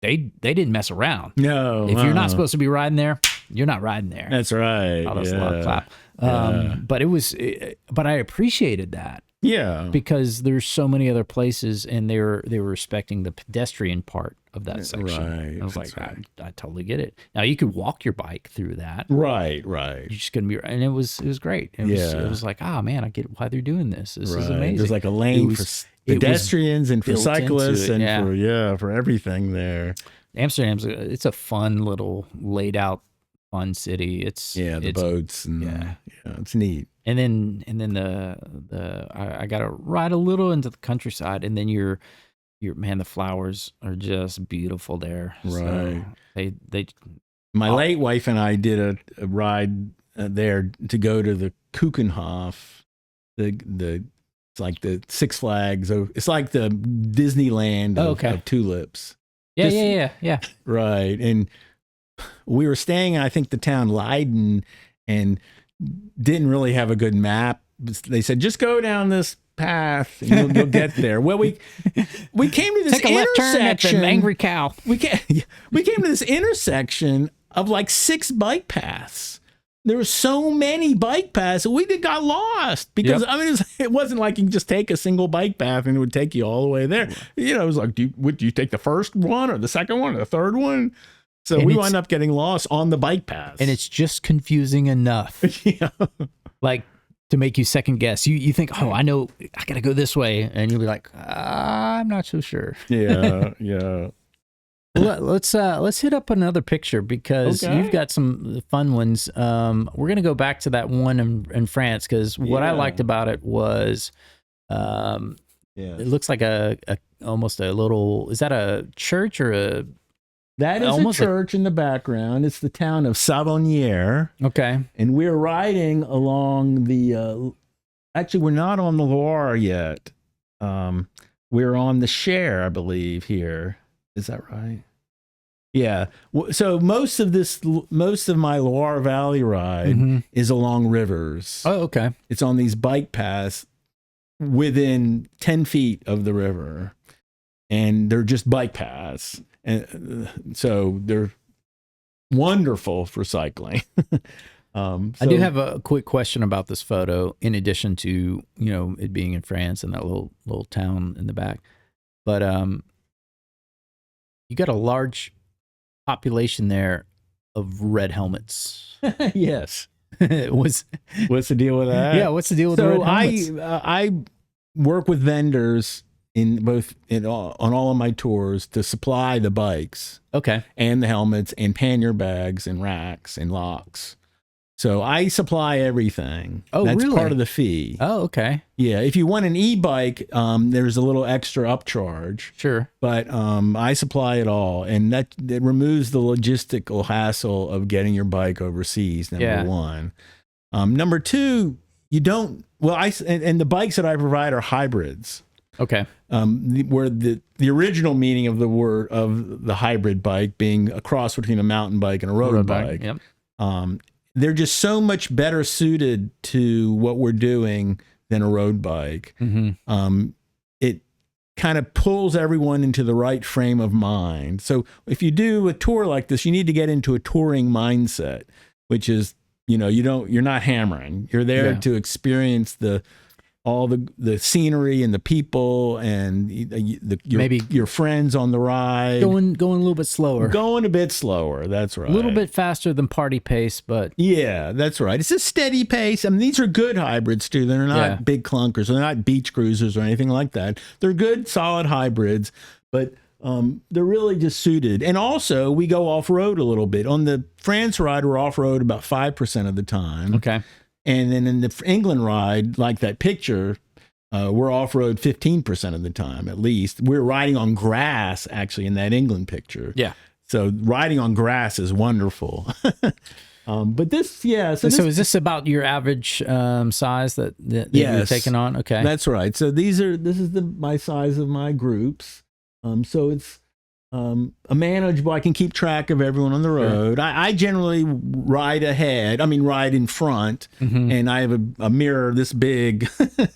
they didn't mess around.
No.
If you're not supposed to be riding there, you're not riding there.
That's right.
I'll just clap. But I appreciated that.
Yeah.
Because there's so many other places, and they were respecting the pedestrian part of that section.
Right.
I was like, I totally get it. Now you could walk your bike through that.
Right.
You're just gonna be, and it was great. It was like, man, I get why they're doing this. This is amazing.
There's like a lane for pedestrians and for cyclists and for everything there.
Amsterdam's it's a fun little laid out fun city. It's
the boats and it's neat.
And then I got to ride a little into the countryside, and then man, the flowers are just beautiful there.
Right.
So they
my late wife and I did a ride there to go to the Kuchenhof, it's like the Six Flags. It's like the Disneyland of tulips.
Yeah.
Right. And we were staying in, I think, the town Leiden, and didn't really have a good map. They said, just go down this path and you'll get there. Well, we came to this
Take a left turn at the Angry Cow.
We came to this intersection of like 6 bike paths. There were so many bike paths, we got lost because I mean, it wasn't like you can just take a single bike path and it would take you all the way there. You know, it was like, do you take the first one or the second one or the third one? So we wind up getting lost on the bike paths.
And it's just confusing enough. Like to make you second guess. You think, oh, I know, I got to go this way. And you'll be like, I'm not so sure.
Yeah.
Let's hit up another picture because you've got some fun ones. We're going to go back to that one in France because what I liked about it was it looks like almost a little, is that a church or a...
That is a church in the background. It's the town of Savonnières.
Okay.
And we're riding along the... actually, we're not on the Loire yet. We're on the Cher, I believe, here. Is that right? Yeah. So most of my Loire Valley ride is along rivers.
Oh, okay.
It's on these bike paths within 10 feet of the river. And they're just bike paths. And so they're wonderful for cycling.
I do have a quick question about this photo, in addition to, it being in France and that little town in the back. But you got a large population there of red helmets.
Yes.
What's
the deal with that?
Yeah, what's the deal with the red helmets?
I work with vendors on all of my tours to supply the bikes.
Okay.
And the helmets and pannier bags and racks and locks. So I supply everything.
Oh,
That's
really?
part of the fee.
Oh, okay.
Yeah. If you want an e-bike, there's a little extra upcharge.
Sure.
But I supply it all. And that removes the logistical hassle of getting your bike overseas, number one. Number two, you don't, and the bikes that I provide are hybrids.
Okay.
Where the original meaning of the word of the hybrid bike being a cross between a mountain bike and a road bike.
Yep.
They're just so much better suited to what we're doing than a road bike. It kind of pulls everyone into the right frame of mind. So if you do a tour like this, you need to get into a touring mindset, which is, you're not hammering. You're there to experience all the scenery and the people and your friends on the ride.
Going a little bit slower.
Going a bit slower. That's right.
A little bit faster than party pace, but
yeah, that's right. It's a steady pace. I mean, these are good hybrids too. They're not big clunkers. They're not beach cruisers or anything like that. They're good, solid hybrids, but they're really just suited. And also, we go off road a little bit. On the France ride, we're off road about 5% of the time.
Okay.
And then in the England ride, like that picture, we're off-road 15% of the time, at least. We're riding on grass, actually, in that England picture.
Yeah.
So riding on grass is wonderful. But this, yeah.
So is this about your average size that you're taking on? Okay.
That's right. So this is my size of my groups. So it's manageable. I can keep track of everyone on the road. Sure. I generally ride ahead. I mean, ride in front, and I have a mirror this big.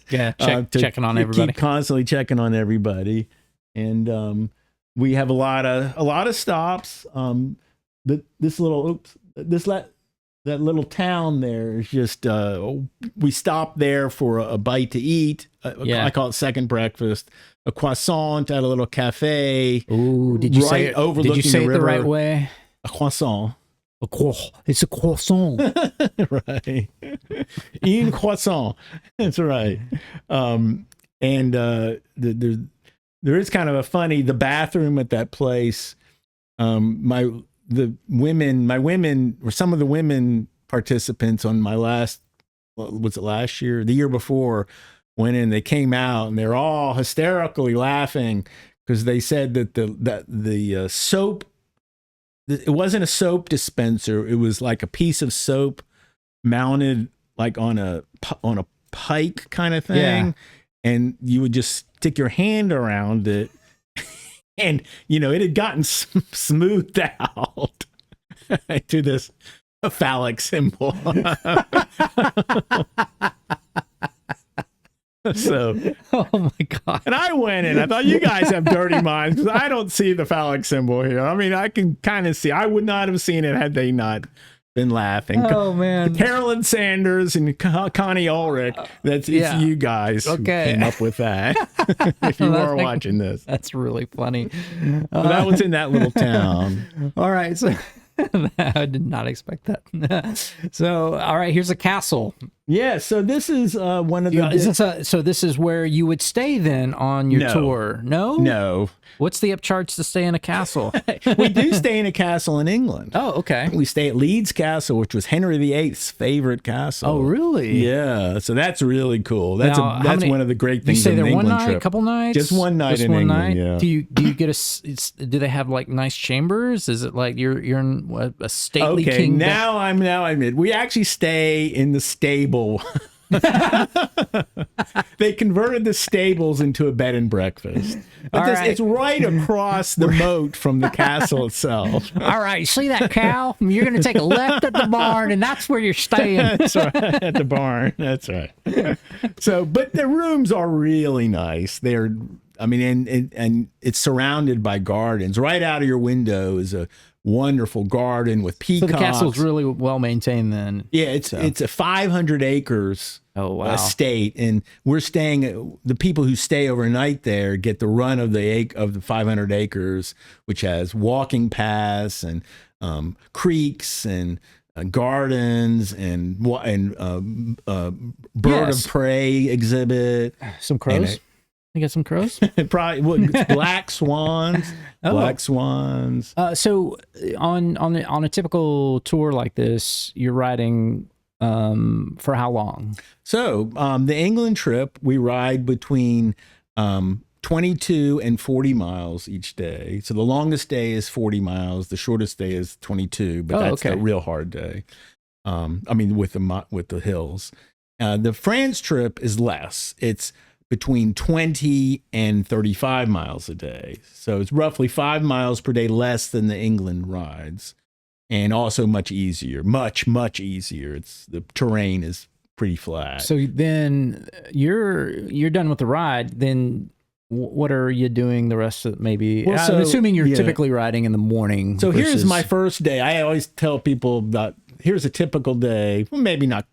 Checking on everybody.
Keep constantly checking on everybody, and we have a lot of stops. That little town there is just we stop there for a bite to eat. I call it second breakfast. A croissant at a little cafe.
Ooh, did you say it the right way?
A croissant.
It's a croissant.
Right. Un croissant. That's right. There is kind of the bathroom at that place. Some of the women participants on my last, was it last year? The year before, went in, they came out and they're all hysterically laughing because they said that the soap, it wasn't a soap dispenser. It was like a piece of soap mounted like on a pike kind of thing. Yeah. And you would just stick your hand around it and, it had gotten smoothed out to this phallic symbol. So,
oh my God.
And I went in. I thought, you guys have dirty minds because I don't see the phallic symbol here. I mean, I can kind of see. I would not have seen it had they not been laughing.
Oh, man.
Carolyn Sanders and Connie Ulrich. It's you guys who came up with that. If you are watching this.
That's really funny.
That was in that little town.
All right. So I did not expect that. So, all right, here's a castle.
Yeah, so this is one of the...
So this is where you would stay then on your tour? No?
No.
What's the upcharge to stay in a castle?
We do stay in a castle in England.
Oh, okay.
We stay at Leeds Castle, which was Henry VIII's favorite castle.
Oh, really?
Yeah, so that's really cool. That's one of the great things in the England trip. You stay there one night,
couple nights?
Just one night in England, yeah.
Do you get do they have like nice chambers? Is it like you're in a stately kingdom?
Now I'm in. We actually stay in the stable. They converted the stables into a bed and breakfast. But it's right across the moat from the castle itself.
All right, see that cow? You're going to take a left at the barn, and that's where you're staying.
That's right, at the barn. That's right. So, but the rooms are really nice. They're, I mean, and it's surrounded by gardens. Right out of your window is a wonderful garden with peacocks.
So the castle's really well maintained then.
Yeah, it's a 500 acres estate, and we're staying. The people who stay overnight there get the run of the 500 acres, which has walking paths and creeks and gardens and bird of prey exhibit.
Some crows. You got some crows?
Probably black swans. Black swans.
So on a typical tour like this, you're riding for how long?
So the England trip, we ride between 22 and 40 miles each day. So the longest day is 40 miles. The shortest day is 22, but that's a real hard day. I mean, with the hills. The France trip is less. It's between 20 and 35 miles a day. So it's roughly 5 miles per day less than the England rides, and also much easier, much easier. The terrain is pretty flat.
So then you're done with the ride. Then what are you doing the rest of maybe? Well, I'm assuming you're typically riding in the morning.
So here's my first day. I always tell people about, here's a typical day. Well, maybe not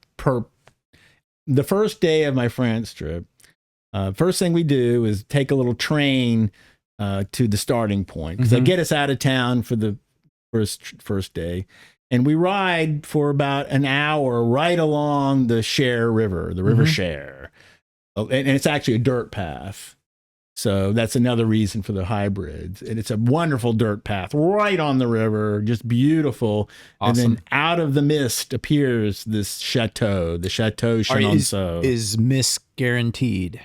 the first day of my France trip. First thing we do is take a little train to the starting point, because they get us out of town for the first day, and we ride for about an hour right along the Cher River, the River Cher, and it's actually a dirt path. So that's another reason for the hybrids, and it's a wonderful dirt path right on the river, just beautiful. Awesome. And then out of the mist appears this chateau, the Chateau Chenonceau.
Is mist guaranteed?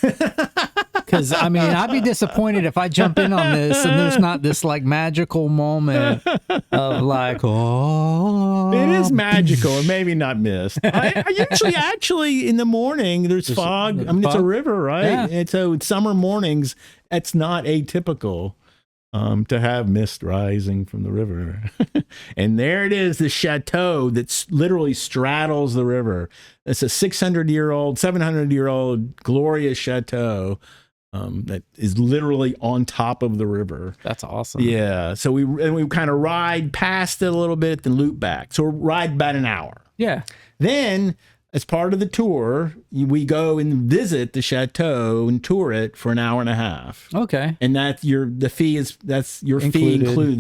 Because I mean, I'd be disappointed if I jump in on this and there's not this like magical moment of like, oh,
it is magical, or maybe not missed. I usually actually in the morning there's fog. I mean, it's a river, right?
Yeah.
And so summer mornings, it's not atypical to have mist rising from the river. And there it is, the chateau that literally straddles the river. It's a 600-year-old, 700-year-old glorious chateau. That is literally on top of the river.
That's awesome.
Yeah. So we kind of ride past it a little bit, then loop back. So we ride about an hour.
Yeah.
Then, as part of the tour, we go and visit the chateau and tour it for an hour and a half.
Okay.
And fee includes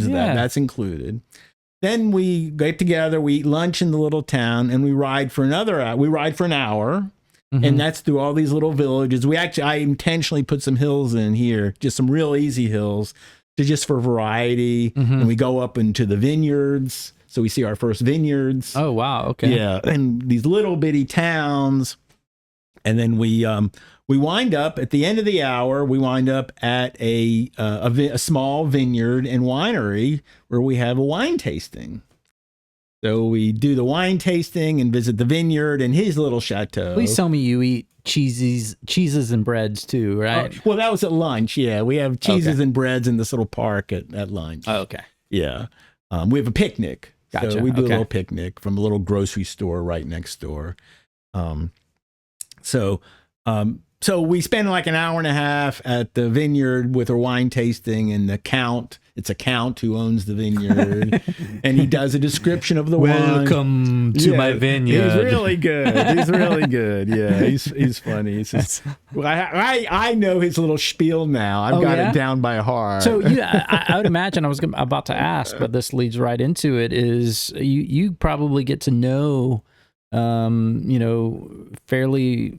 Yeah.
that. That's included. Then we get together, we eat lunch in the little town, and we ride for another hour. We ride for an hour. And that's through all these little villages. I intentionally put some hills in here, just some real easy hills, just for variety. And we go up into the vineyards. So we see our first vineyards.
Oh, wow. Okay.
Yeah. And these little bitty towns. And then we wind up at the end of the hour, we wind up at a small vineyard and winery where we have a wine tasting. So we do the wine tasting and visit the vineyard and his little chateau.
Please tell me you eat cheeses and breads too, right?
Well, that was at lunch. Yeah, we have cheeses and breads in this little park at lunch.
Oh, okay.
Yeah, we have a picnic.
Gotcha.
So we do a little picnic from a little grocery store right next door. So we spend like an hour and a half at the vineyard with our wine tasting, and the count. It's a count who owns the vineyard, and he does a description of the wine.
Welcome to my vineyard.
He's really good. He's really good. Yeah, he's funny. I know his little spiel now. I've got it down by heart.
So I would imagine I was about to ask, but this leads right into it. Is you probably get to know, fairly.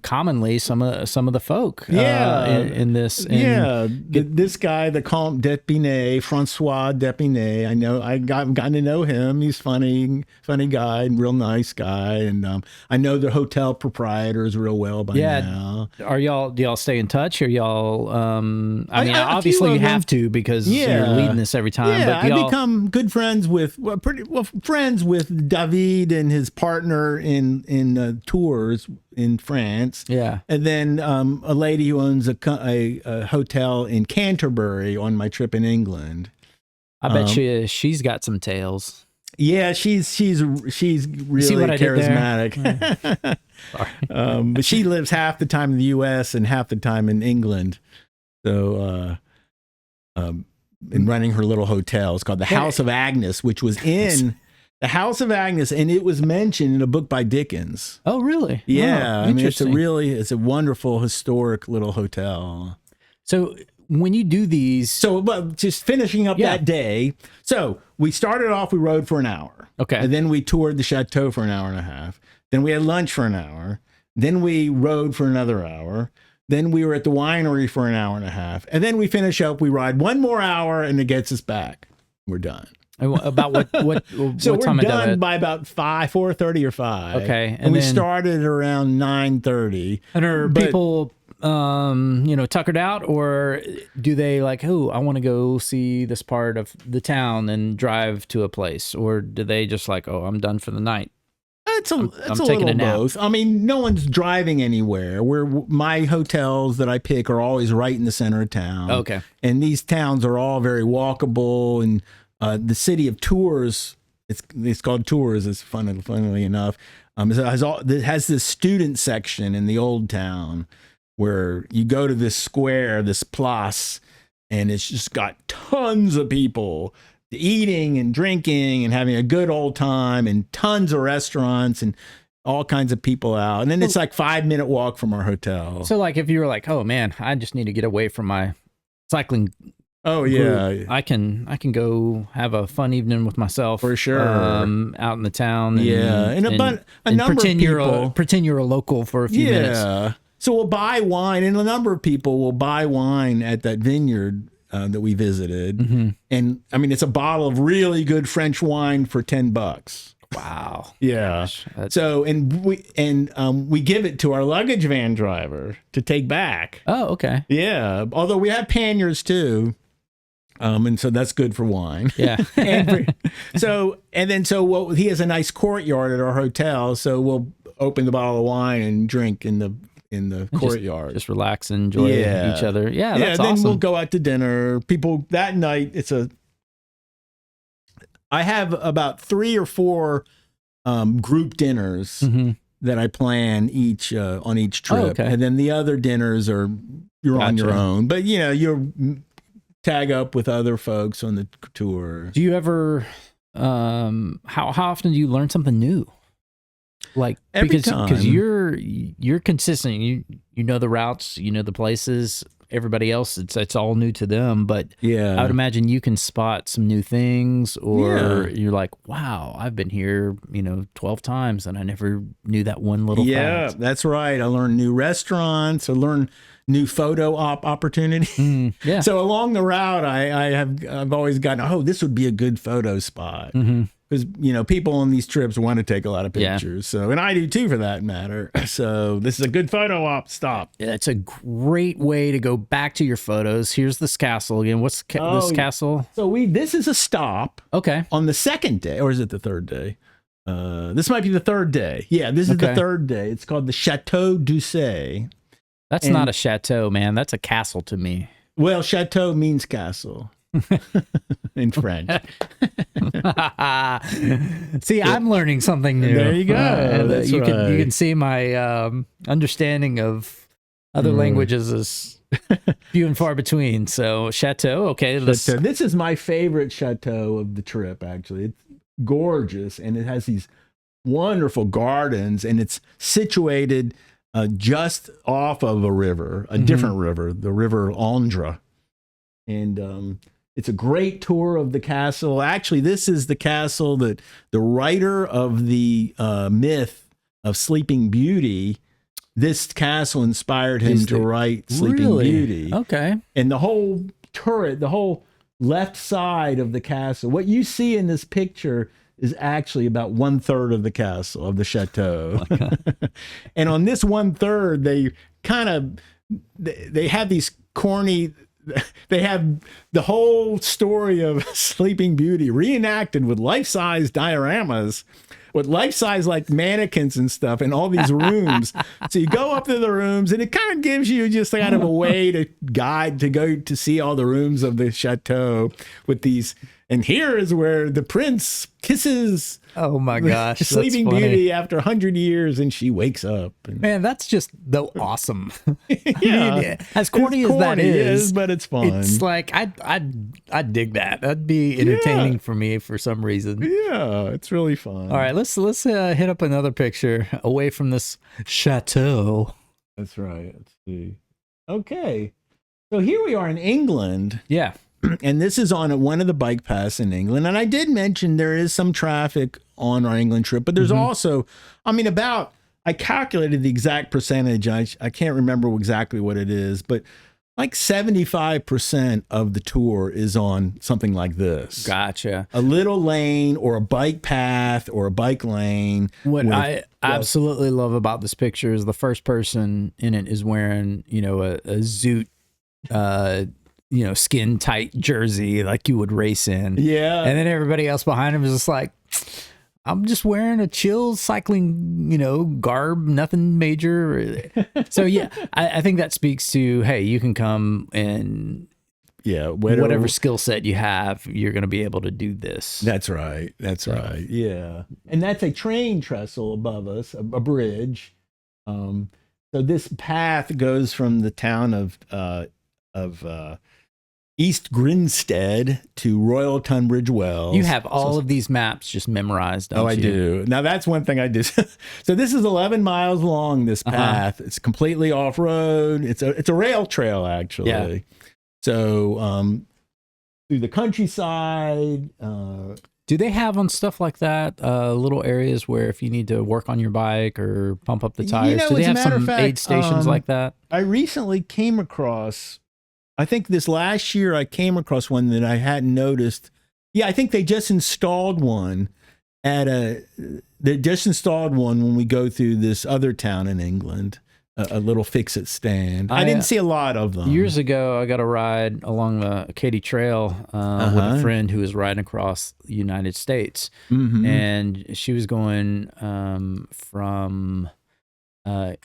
Commonly some of the folk in this.
This guy, the Comte d'Épinay, Francois d'Épinay, I've gotten to know him. He's funny guy, real nice guy. And I know the hotel proprietors real well by now.
Do y'all stay in touch, or y'all, obviously you have to, because you're leading this every time.
Yeah,
but
I become good friends with, friends with David and his partner in tours in France.
Yeah.
And then a lady who owns a hotel in Canterbury on my trip in England.
I bet she's got some tales.
Yeah, she's really charismatic. But she lives half the time in the US and half the time in England. So in running her little hotel. It's called the House of Agnes, which was in The House of Agnes, and it was mentioned in a book by Dickens.
Oh, really?
Yeah.
Oh,
I mean, it's a wonderful historic little hotel.
So when you do these...
So just finishing up that day. So we started off, we rode for an hour.
Okay.
And then we toured the chateau for an hour and a half. Then we had lunch for an hour. Then we rode for another hour. Then we were at the winery for an hour and a half. And then we finish up, we ride one more hour, and it gets us back. We're done.
About what
so
what time
we're
of
done
day?
by about 4:30 or 5.
Okay.
And we started around 9:30.
And are people tuckered out, or do they like, oh, I want to go see this part of the town and drive to a place, or do they just like, oh, I'm done for the night?
It's a little both. I mean, no one's driving anywhere. My hotels that I pick are always right in the center of town.
Okay.
And these towns are all very walkable, and the city of Tours, it's called Tours, it's funnily enough, it has this student section in the old town where you go to this square, this place, and it's just got tons of people eating and drinking and having a good old time, and tons of restaurants and all kinds of people out. And then it's like 5-minute walk from our hotel.
So like if you were like, oh man, I just need to get away from my cycling.
Oh yeah,
I can go have a fun evening with myself
for sure,
out in the town.
And a number of people
pretend you're a local for a few minutes.
Yeah, so we'll buy wine, and a number of people will buy wine at that vineyard that we visited. And I mean, it's a bottle of really good French wine for $10.
Wow.
Yeah.
Gosh, that's-
So we give it to our luggage van driver to take back.
oh, okay.
Yeah. Although we have panniers too. And so that's good for wine.
Yeah.
So he has a nice courtyard at our hotel. So we'll open the bottle of wine and drink in the courtyard.
Just relax and enjoy each other. Yeah, that's
then
awesome.
we'll go out to dinner. People that night, I have about 3 or 4 group dinners that I plan on each trip.
Oh, okay.
And then the other dinners you're on your own. But you're tag up with other folks on the tour.
Do you ever how often do you learn something new? Like
Every time.
Because you're consistent. You know the routes, you know the places. Everybody else, it's all new to them. But
yeah,
I would imagine you can spot some new things, or you're like, wow, I've been here 12 times and I never knew that one little fact.
That's right. I learned new restaurants. I learned new photo opportunities.
Yeah.
So along the route, I've always gotten, this would be a good photo spot. Because people on these trips want to take a lot of pictures. So, and I do too, for that matter. So this is a good photo op stop.
Yeah, it's a great way to go back to your photos. Here's this castle again. What's this castle?
So this is a stop.
Okay.
On the second day, or is it the third day? This might be the third day. Yeah, this is the third day. It's called the Chateau d'Ussé.
That's not a chateau, man. That's a castle to me.
Well, chateau means castle. In French.
See, I'm learning something new.
There you go. That's
you
right.
can see my understanding of other languages is few and far between. So chateau, okay.
Chateau. This is my favorite chateau of the trip. Actually, it's gorgeous, and it has these wonderful gardens, and it's situated just off of a river, a different river, the River Indre, and it's a great tour of the castle. Actually, this is the castle that the writer of the myth of Sleeping Beauty, this castle inspired him to write Sleeping Beauty.
Okay.
And the whole turret, the whole left side of the castle, what you see in this picture is actually about 1/3 of the castle, of the chateau. And on this 1/3, they have these corny... They have the whole story of Sleeping Beauty reenacted with life-size dioramas, with life-size like mannequins and stuff in all these rooms. So you go up to the rooms, and it kind of gives you just kind of a way to guide to go to see all the rooms of the chateau with these. And here is where the prince kisses.
Oh my gosh,
Sleeping Beauty after 100 years, and she wakes up. And,
man, that's just awesome.
Yeah,
I mean, as corny as that is,
but it's fun.
It's like I dig that. That'd be entertaining for me for some reason.
Yeah, it's really fun.
All right, let's hit up another picture away from this chateau.
That's right. Let's see. Okay, so here we are in England.
Yeah.
And this is on one of the bike paths in England. And I did mention there is some traffic on our England trip, but there's also, I calculated the exact percentage. I can't remember exactly what it is, but like 75% of the tour is on something like this.
Gotcha.
A little lane or a bike path or a bike lane.
What I absolutely love about this picture is the first person in it is wearing, a Zoot, skin tight jersey like you would race in.
Yeah.
And then everybody else behind him is just like, I'm just wearing a chill cycling, garb, nothing major. So yeah, I think that speaks to, hey, you can come and whatever skill set you have, you're going to be able to do this.
That's right. That's right. Yeah. And that's a train trestle above us, a bridge. So this path goes from the town of East Grinstead to Royal Tunbridge Wells.
You have all of these maps just memorized, don't you?
I do. Now, that's one thing I do. So this is 11 miles long, this path. It's completely off-road. It's a rail trail, actually.
Yeah.
So through the countryside.
Do they have on stuff like that little areas where if you need to work on your bike or pump up the tires, do they have some aid stations like that?
I recently came across... I think this last year I came across one that I hadn't noticed. Yeah, I think they just installed one they just installed one when we go through this other town in England, a little fix-it stand. I didn't see a lot of them.
Years ago, I got a ride along the Katy Trail with a friend who was riding across the United States. And she was going from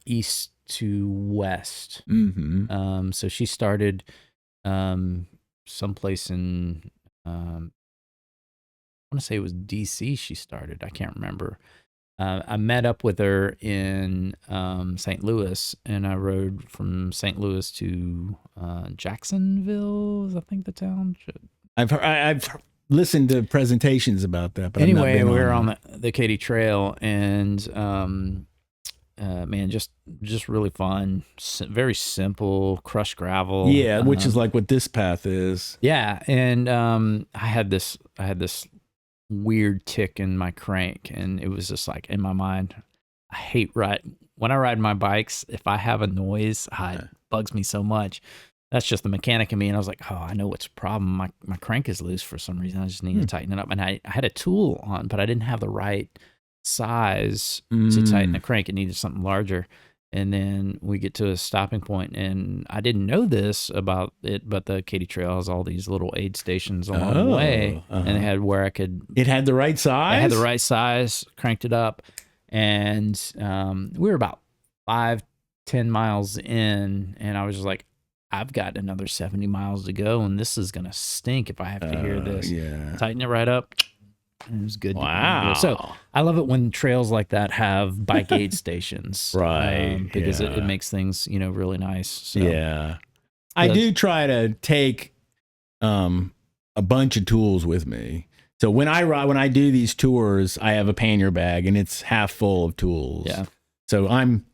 east to west. So she started someplace in, I want to say it was DC she started. I can't remember. I met up with her in St. Louis, and I rode from St. Louis to Jacksonville, is I think the town.
I've listened to presentations about that, but
anyway, we were on the Katy Trail, and man, just really fun, very simple, crushed gravel.
Yeah, which is like what this path is.
Yeah, and I had this weird tick in my crank, and it was just like in my mind, I hate when I ride my bikes, if I have a noise, it bugs me so much. That's just the mechanic in me. And I was like, oh, I know what's a problem. My crank is loose for some reason. I just need to tighten it up. And I had a tool on, but I didn't have the right size to tighten the crank. It needed something larger. And then we get to a stopping point, and I didn't know this about it, but the Katy Trail has all these little aid stations along the way, and it had where I could.
It had the right size.
It had the right size. Cranked it up, and we were about 5-10 miles in, and I was just like, I've got another 70 miles to go, and this is gonna stink if I have to hear this.
Yeah.
Tighten it right up. And it was good.
Wow.
So I love it when trails like that have bike aid stations.
Right.
Because it makes things, really nice. So,
yeah. I do try to take a bunch of tools with me. So when I do these tours, I have a pannier bag, and it's half full of tools.
Yeah.
So I'm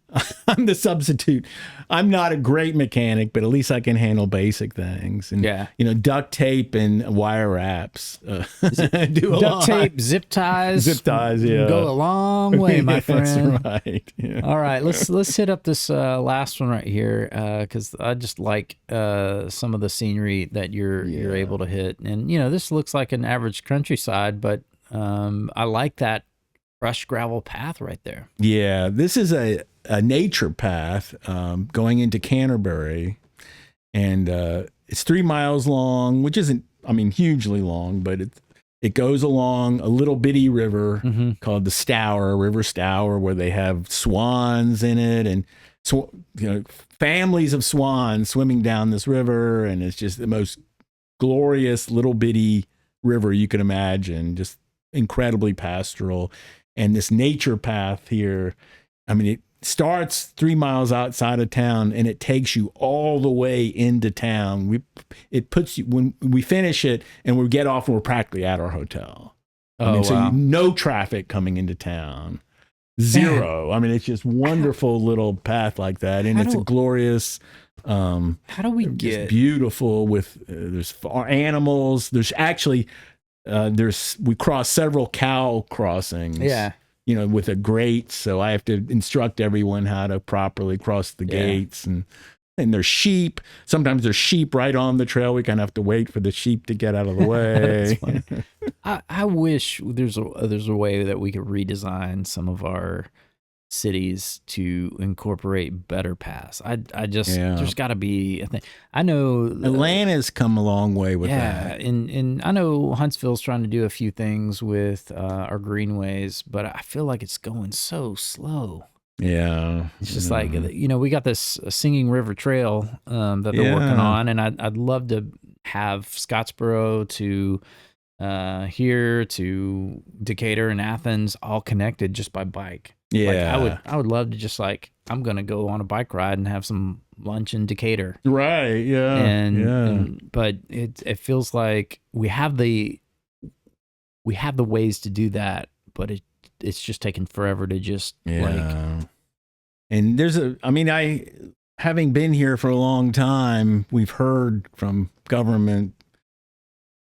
the substitute. I'm not a great mechanic, but at least I can handle basic things. And duct tape and wire wraps do a
duct tape, zip ties, go a long way, my friend.
That's right. Yeah.
All right, let's hit up this last one right here, because I just like some of the scenery that you're able to hit, and this looks like an average countryside, but I like that crushed gravel path right there.
Yeah, this is a nature path going into Canterbury, and it's 3 miles long, which isn't, hugely long, but it goes along a little bitty river called the River Stour, where they have swans in it, and families of swans swimming down this river, and it's just the most glorious little bitty river you can imagine, just incredibly pastoral. And this nature path here, it starts 3 miles outside of town, and it takes you all the way into town. It puts you, when we finish it and we get off, and we're practically at our hotel. So no traffic coming into town, zero. It's just wonderful little path like that, and it's a glorious.
How do we get
beautiful with there's animals. There's actually. We cross several cow crossings. Yeah. With a grate, so I have to instruct everyone how to properly cross the gates, and there's sheep. Sometimes there's sheep right on the trail. We kind of have to wait for the sheep to get out of the way.
I wish there's a way that we could redesign some of our cities to incorporate better paths. There's got to be a thing. I know
Atlanta's come a long way with that.
And I know Huntsville's trying to do a few things with our greenways, but I feel like it's going so slow.
Yeah,
it's just like we got this Singing River Trail that they're working on, and I'd love to have Scottsboro to here to Decatur and Athens all connected just by bike.
Yeah,
I would love to just I'm gonna go on a bike ride and have some lunch in Decatur.
Right. Yeah.
But it feels like we have the ways to do that, but it's just taking forever to just
And there's having been here for a long time, we've heard from government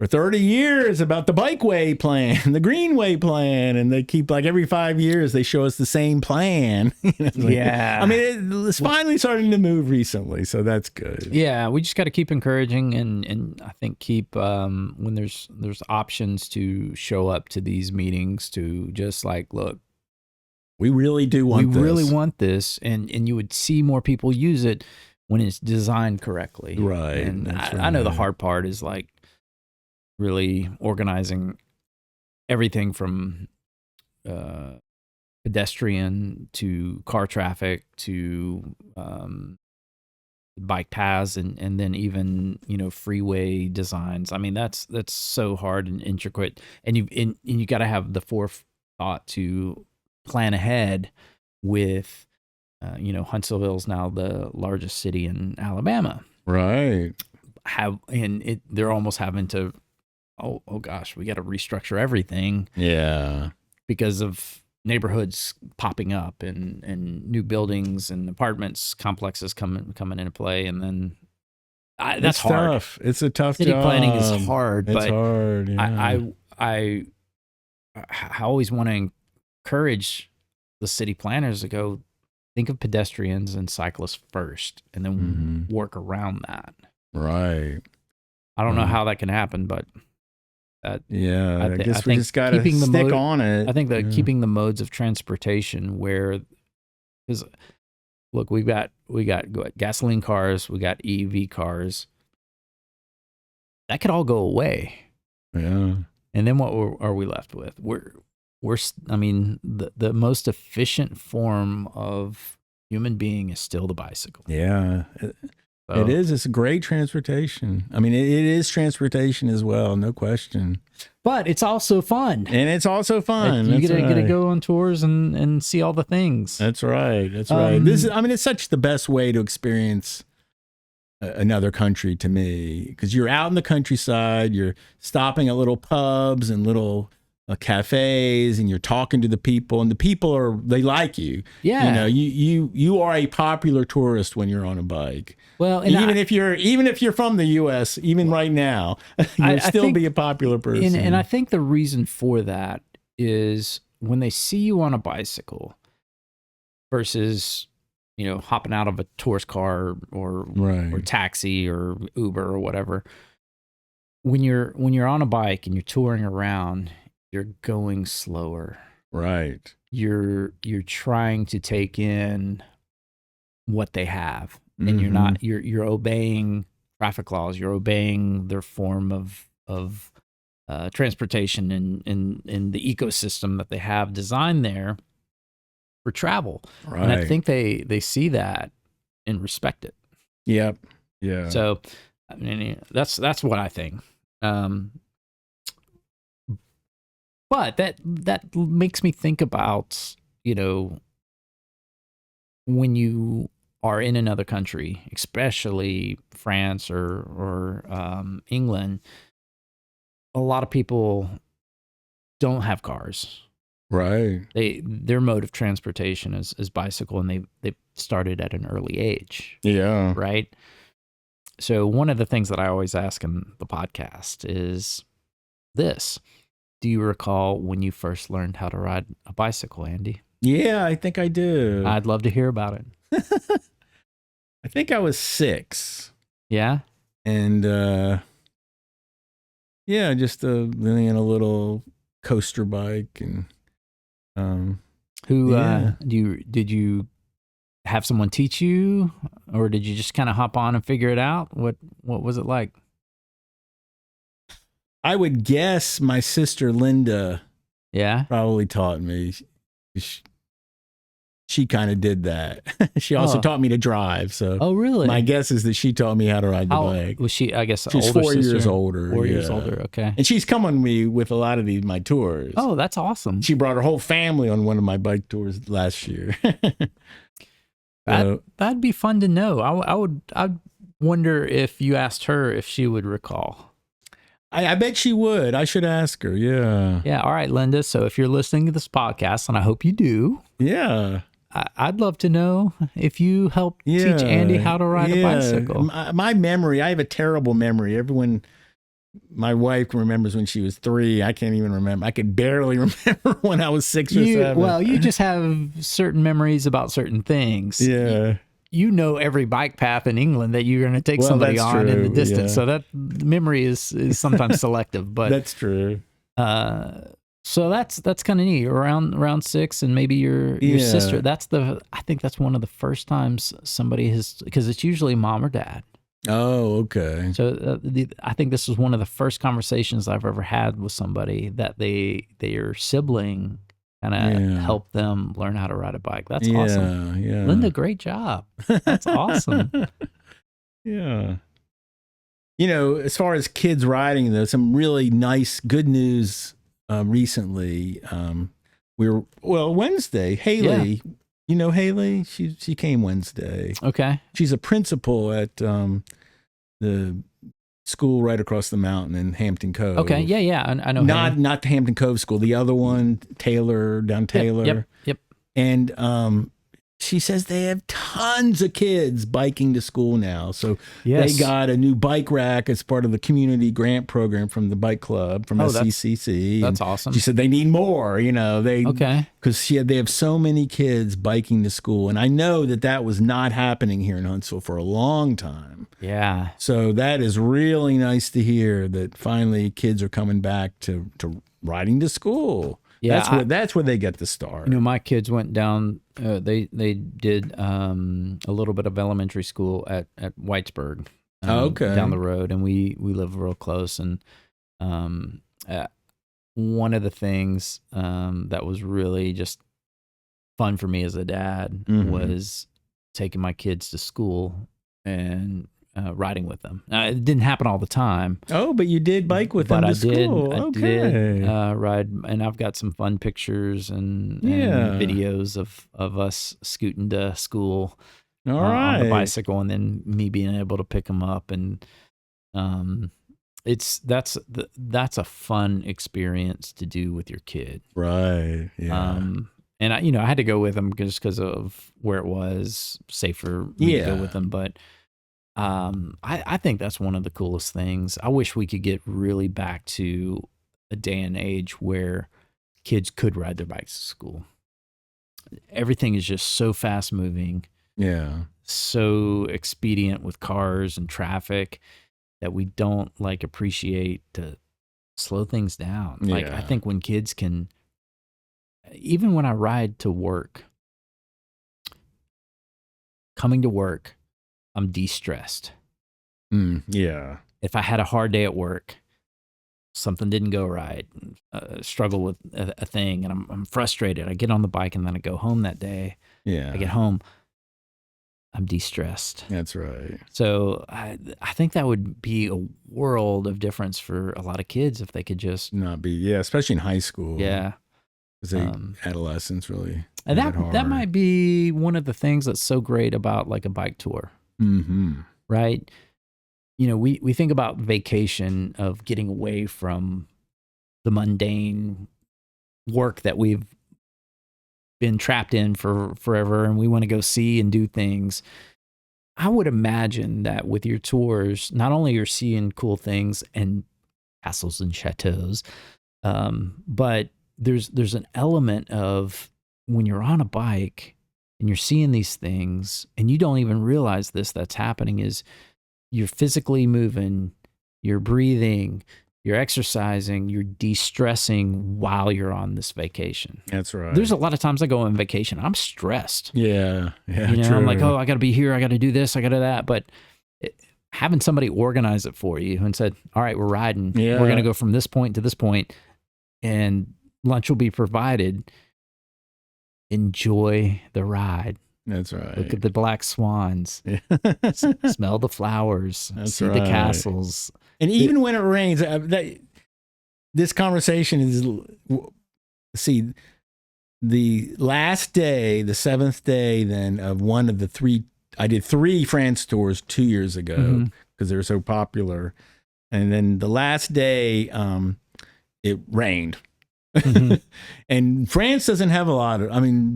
for 30 years about the bikeway plan, the greenway plan, and they keep like every 5 years they show us the same plan.
Yeah,
I mean, it's finally starting to move recently, so that's good.
Yeah, we just got to keep encouraging, and I think keep when there's options to show up to these meetings, to just like, look,
we really do want this.
We really want this, and you would see more people use it when it's designed correctly.
Right.
And I know the hard part is like really organizing everything from pedestrian to car traffic to bike paths, and then even, you know, freeway designs. I mean, that's so hard and intricate, and you got to have the forethought to plan ahead with, you know, Huntsville's now the largest city in Alabama.
Right.
They're almost having to, oh gosh, we got to restructure everything.
Yeah.
Because of neighborhoods popping up and new buildings and apartments complexes coming into play, and then that's hard.
Tough. It's a tough
City
job.
planning is hard.
It's hard. Yeah.
I always want to encourage the city planners to go think of pedestrians and cyclists first, and then work around that.
Right.
I don't know how that can happen, but
I guess we just got to stick on it.
I think that keeping the modes of transportation where, because look, we got gasoline cars, we got EV cars. That could all go away.
Yeah.
And then what are we left with? I mean, the most efficient form of human being is still the bicycle.
Yeah. It is. It's a great transportation. I mean, it is transportation as well, no question.
But it's also fun.
And it's also fun.
You get to go on tours and see all the things.
That's right. That's right. It's such the best way to experience another country to me, because you're out in the countryside, you're stopping at little pubs and little cafes, and you're talking to the people, and the people they like you.
Yeah.
You know, you are a popular tourist when you're on a bike.
Well, and
even if you're from the U.S., even right now, you'll still be a popular person.
And I think the reason for that is when they see you on a bicycle versus, you know, hopping out of a tourist car or taxi or Uber or whatever. When you're on a bike and you're touring around, you're going slower.
Right.
You're trying to take in what they have. And you're obeying traffic laws. You're obeying their form of transportation in the ecosystem that they have designed there for travel.
Right.
And I think they see that and respect it.
Yep. Yeah.
So, I mean, that's what I think. But that makes me think about, you know, when you are in another country, especially France or England, a lot of people don't have cars.
Right.
Their mode of transportation is bicycle, and they started at an early age.
Yeah.
Right. So one of the things that I always ask in the podcast is this: do you recall when you first learned how to ride a bicycle, Andy?
Yeah, I think I do.
I'd love to hear about it.
I think I was 6.
Yeah.
And just in a little coaster bike, and
did you have someone teach you, or did you just kind of hop on and figure it out? What was it like?
I would guess my sister Linda probably taught me. She kind of did that. She also taught me to drive. So,
really?
My guess is that she taught me how to ride the bike.
Was she? I guess
she's 4 years older.
4 years older. Okay.
And she's come on me with a lot of my tours.
Oh, that's awesome.
She brought her whole family on one of my bike tours last year.
That'd be fun to know. I'd wonder if you asked her if she would recall.
I bet she would. I should ask her. Yeah.
Yeah. All right, Linda. So if you're listening to this podcast, and I hope you do.
Yeah.
I'd love to know if you helped teach Andy how to ride a bicycle.
My memory, I have a terrible memory. Everyone my wife remembers when she was 3. I can't even remember. I could barely remember when I was 6 or 7.
Well, you just have certain memories about certain things.
Yeah.
You know every bike path in England that you're going to take somebody
that's
on in the
true,
distance.
yeah.
So that memory is sometimes selective, but
That's true.
so that's kind of neat. Around 6, and maybe your sister. I think that's one of the first times somebody has, because it's usually mom or dad.
Oh, okay.
So I think this was one of the first conversations I've ever had with somebody that their sibling kind of helped them learn how to ride a bike. That's awesome.
Yeah.
Linda, great job. That's awesome.
Yeah. You know, as far as kids riding, though, some really nice, good news recently. Wednesday, Haley, you know Haley? She came Wednesday.
Okay.
She's a principal at the school right across the mountain in Hampton Cove.
Okay. Yeah. I know.
Not the Hampton Cove school, the other one, down Taylor.
Yep.
And she says they have tons of kids biking to school now. So they got a new bike rack as part of the community grant program from the bike club, from SCCC.
That's awesome.
She said they need more, because they have so many kids biking to school. And I know that was not happening here in Huntsville for a long time.
Yeah.
So that is really nice to hear that finally kids are coming back to riding to school. Yeah, that's where they get the start.
My kids went down. They did a little bit of elementary school at Whitesburg. Down the road, and we live real close. And one of the things that was really just fun for me as a dad was taking my kids to school and riding with them. It didn't happen all the time.
Oh, but you did bike with them to school.
I did ride, and I've got some fun pictures and videos of us scooting to school on the bicycle, and then me being able to pick them up. And that's a fun experience to do with your kid.
Right. Yeah.
And I had to go with them just because of where it was safe for me to go with them, but. I think that's one of the coolest things. I wish we could get really back to a day and age where kids could ride their bikes to school. Everything is just so fast moving.
Yeah.
So expedient with cars and traffic that we don't appreciate to slow things down. I think when kids can, even when I ride to work, coming to work, I'm de-stressed.
Yeah.
If I had a hard day at work, something didn't go right, struggle with a thing, and I'm frustrated. I get on the bike and then I go home that day.
Yeah.
I get home, I'm de-stressed.
That's right.
So I think that would be a world of difference for a lot of kids if they could just
not be, especially in high school.
Yeah.
Because adolescents really.
And that might be one of the things that's so great about a bike tour. Right? We think about vacation, of getting away from the mundane work that we've been trapped in for forever, and we want to go see and do things. I would imagine that with your tours, not only you're seeing cool things and castles and chateaus, but there's an element of when you're on a bike and you're seeing these things and you don't even realize that's happening, is you're physically moving, you're breathing, you're exercising, you're de-stressing while you're on this vacation.
That's right.
There's a lot of times I go on vacation, I'm stressed.
Yeah.
True. I'm like, I got to be here, I got to do this, I got to do that. But having somebody organize it for you and said, all right, we're riding. Yeah. We're going to go from this point to this point, and lunch will be provided. Enjoy the ride.
That's right.
Look at the black swans. Smell the flowers. See the castles.
And even when it rains, this conversation is, the last day, the 7th day then of one of the 3, I did 3 France tours 2 years ago because they were so popular. And then the last day, it rained. And France doesn't have a lot of,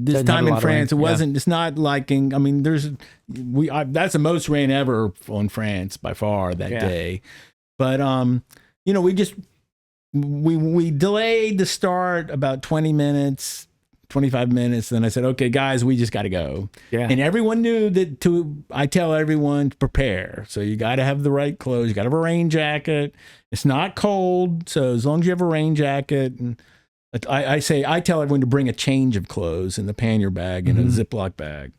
this time in France, it wasn't, it's not like that's the most rain ever on France by far that day. But, we delayed the start about 20 minutes, 25 minutes. Then I said, okay, guys, we just got to go.
Yeah.
And everyone knew that I tell everyone to prepare. So you got to have the right clothes. You got to have a rain jacket. It's not cold. So as long as you have a rain jacket, and I tell everyone to bring a change of clothes in the pannier bag, in a Ziploc bag.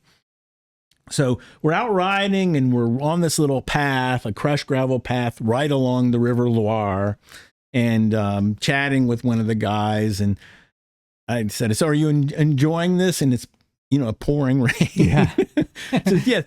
So we're out riding and we're on this little path, a crushed gravel path right along the River Loire, and chatting with one of the guys. And I said, so are you enjoying this? And it's, a pouring rain.
Yeah.
So, yeah,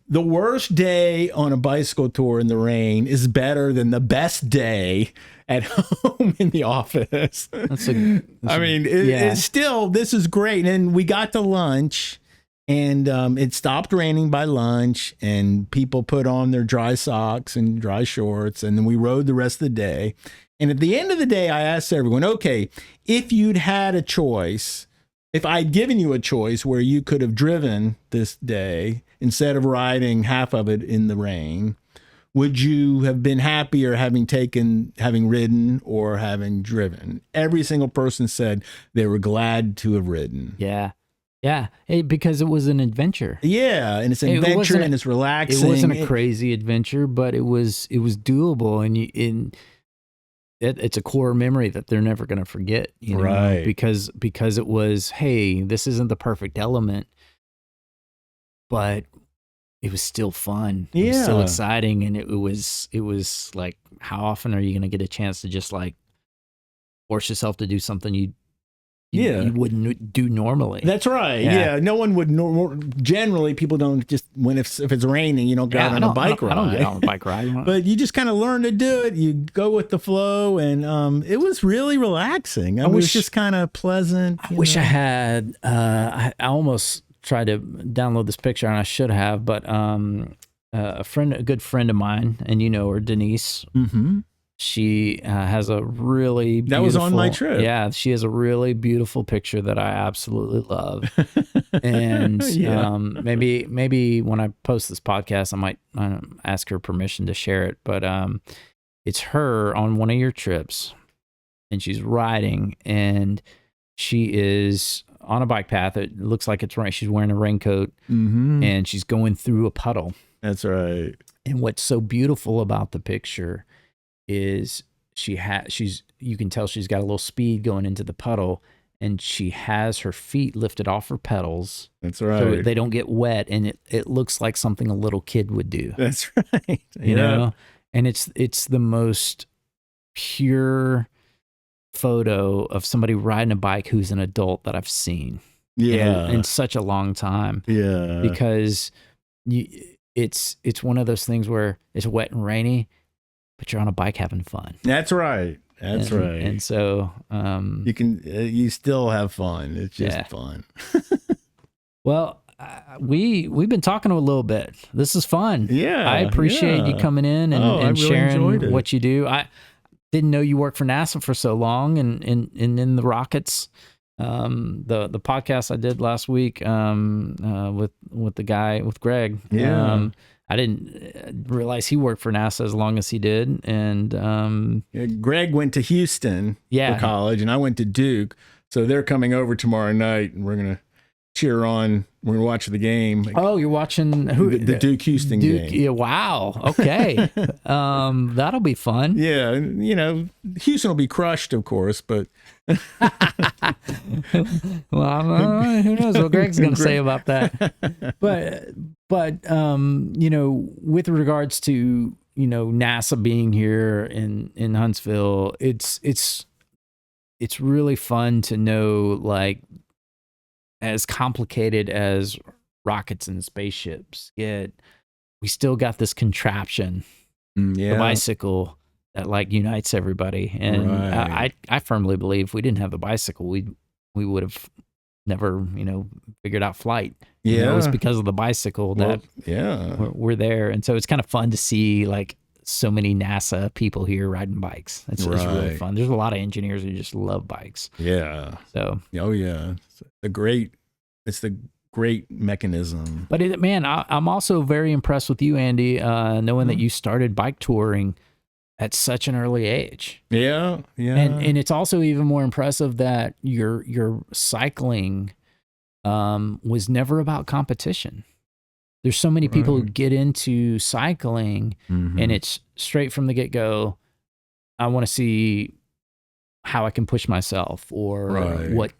the worst day on a bicycle tour in the rain is better than the best day at home in the office. It's still, this is great. And we got to lunch. And it stopped raining by lunch, and people put on their dry socks and dry shorts, and then we rode the rest of the day. And at the end of the day, I asked everyone, okay, if you'd had a choice, if I'd given you a choice where you could have driven this day instead of riding half of it in the rain, would you have been happier having ridden or having driven? Every single person said they were glad to have ridden.
Yeah. Yeah, because it was an adventure.
Yeah, and it's an adventure and it's relaxing.
It wasn't a crazy adventure, but it was doable, and it's a core memory that they're never going to forget.
Right?
Because it was, hey, this isn't the perfect element, but it was still fun. It was still exciting, and it was like, how often are you going to get a chance to just like force yourself to do something you wouldn't do normally?
That's right. Yeah. No one would. Generally, people don't just, if it's raining, you don't go out on a bike ride.
I don't get on a bike ride.
But you just kind of learn to do it. You go with the flow, and it was really relaxing. It was just kind of pleasant.
I wish I had. I almost tried to download this picture, and I should have. But a good friend of mine, and her, Denise. Mm-hmm. She has a really beautiful...
That was on my trip.
Yeah, she has a really beautiful picture that I absolutely love. And maybe when I post this podcast, I might ask her permission to share it. But it's her on one of your trips, and she's riding, and she is on a bike path. It looks like it's right. She's wearing a raincoat, and she's going through a puddle.
That's right.
And what's so beautiful about the picture is you can tell she's got a little speed going into the puddle, and she has her feet lifted off her pedals.
That's right.
So they don't get wet, and it looks like something a little kid would do.
That's right.
You know? And it's the most pure photo of somebody riding a bike who's an adult that I've seen.
Yeah.
In such a long time.
Yeah.
Because it's one of those things where it's wet and rainy, but you're on a bike having fun.
That's right. That's right.
And so
you still have fun. It's just fun.
Well, we've been talking a little bit. This is fun.
Yeah.
I appreciate you coming in and
really
sharing what you do. I didn't know you worked for NASA for so long and in the rockets. The podcast I did last week with the guy, with Greg.
Yeah.
I didn't realize he worked for NASA as long as he did. And
Greg went to Houston for college, and I went to Duke. So they're coming over tomorrow night, and we're going to cheer on. We're going to watch the game.
Oh, you're watching who?
The Duke-Houston game.
Yeah, wow. Okay. That'll be fun.
Yeah. Houston will be crushed, of course, but...
Well, who knows what Greg's going to say about that. But with regards to, NASA being here in Huntsville, it's really fun to know, like, as complicated as rockets and spaceships get, we still got this contraption, the bicycle, that like unites everybody. And I firmly believe if we didn't have the bicycle, we would have never, figured out flight. It's because of the bicycle that we're there. And so it's kind of fun to see like so many NASA people here riding bikes. It's really fun. There's a lot of engineers who just love bikes.
Yeah.
So.
Oh yeah. It's the great mechanism.
But I'm also very impressed with you, Andy, knowing that you started bike touring at such an early age.
Yeah. Yeah.
And it's also even more impressive that your cycling was never about competition. There's so many people who get into cycling and it's straight from the get-go. I want to see how I can push myself or what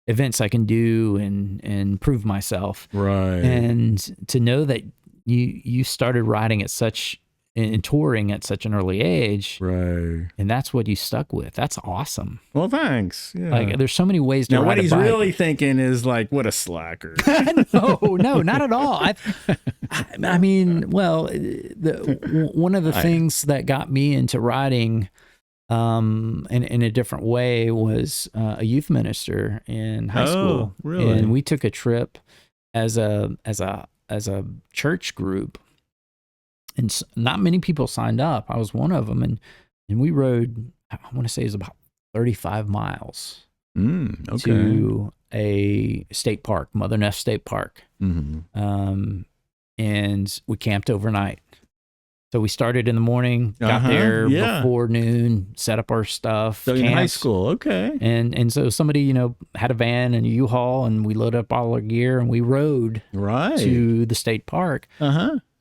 events I can do and prove myself.
Right.
And to know that you started riding at such and touring at such an early age,
right?
And that's what you stuck with. That's awesome.
Well, thanks. Yeah.
Like, there's so many ways to
now,
ride
what
a
he's
bike.
really thinking is like, what a slacker.
No, not at all. I mean, well, one of the things that got me into riding, in a different way was a youth minister in high school.
Really?
And we took a trip as a church group. And not many people signed up. I was one of them, and we rode, I want to say it was about 35 miles to a state park, Mother Neff State Park. And we camped overnight. So we started in the morning, got there before noon, set up our stuff.
So in high school, okay.
And so somebody, had a van and a U-Haul, and we loaded up all our gear, and we rode to the state park.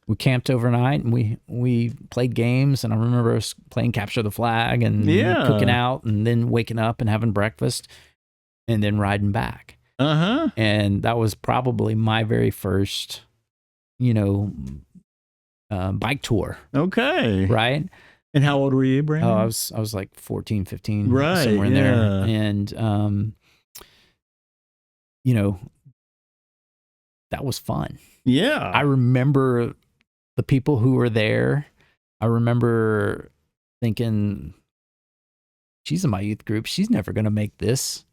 We camped overnight, and we played games, and I remember us playing capture the flag and cooking out, and then waking up and having breakfast, and then riding back. And that was probably my very first, bike tour.
Okay.
Right.
And how old were you, Brandon?
Oh, I was like 14, 15, somewhere in there. And, that was fun.
Yeah.
I remember the people who were there. I remember thinking, she's in my youth group. She's never going to make this.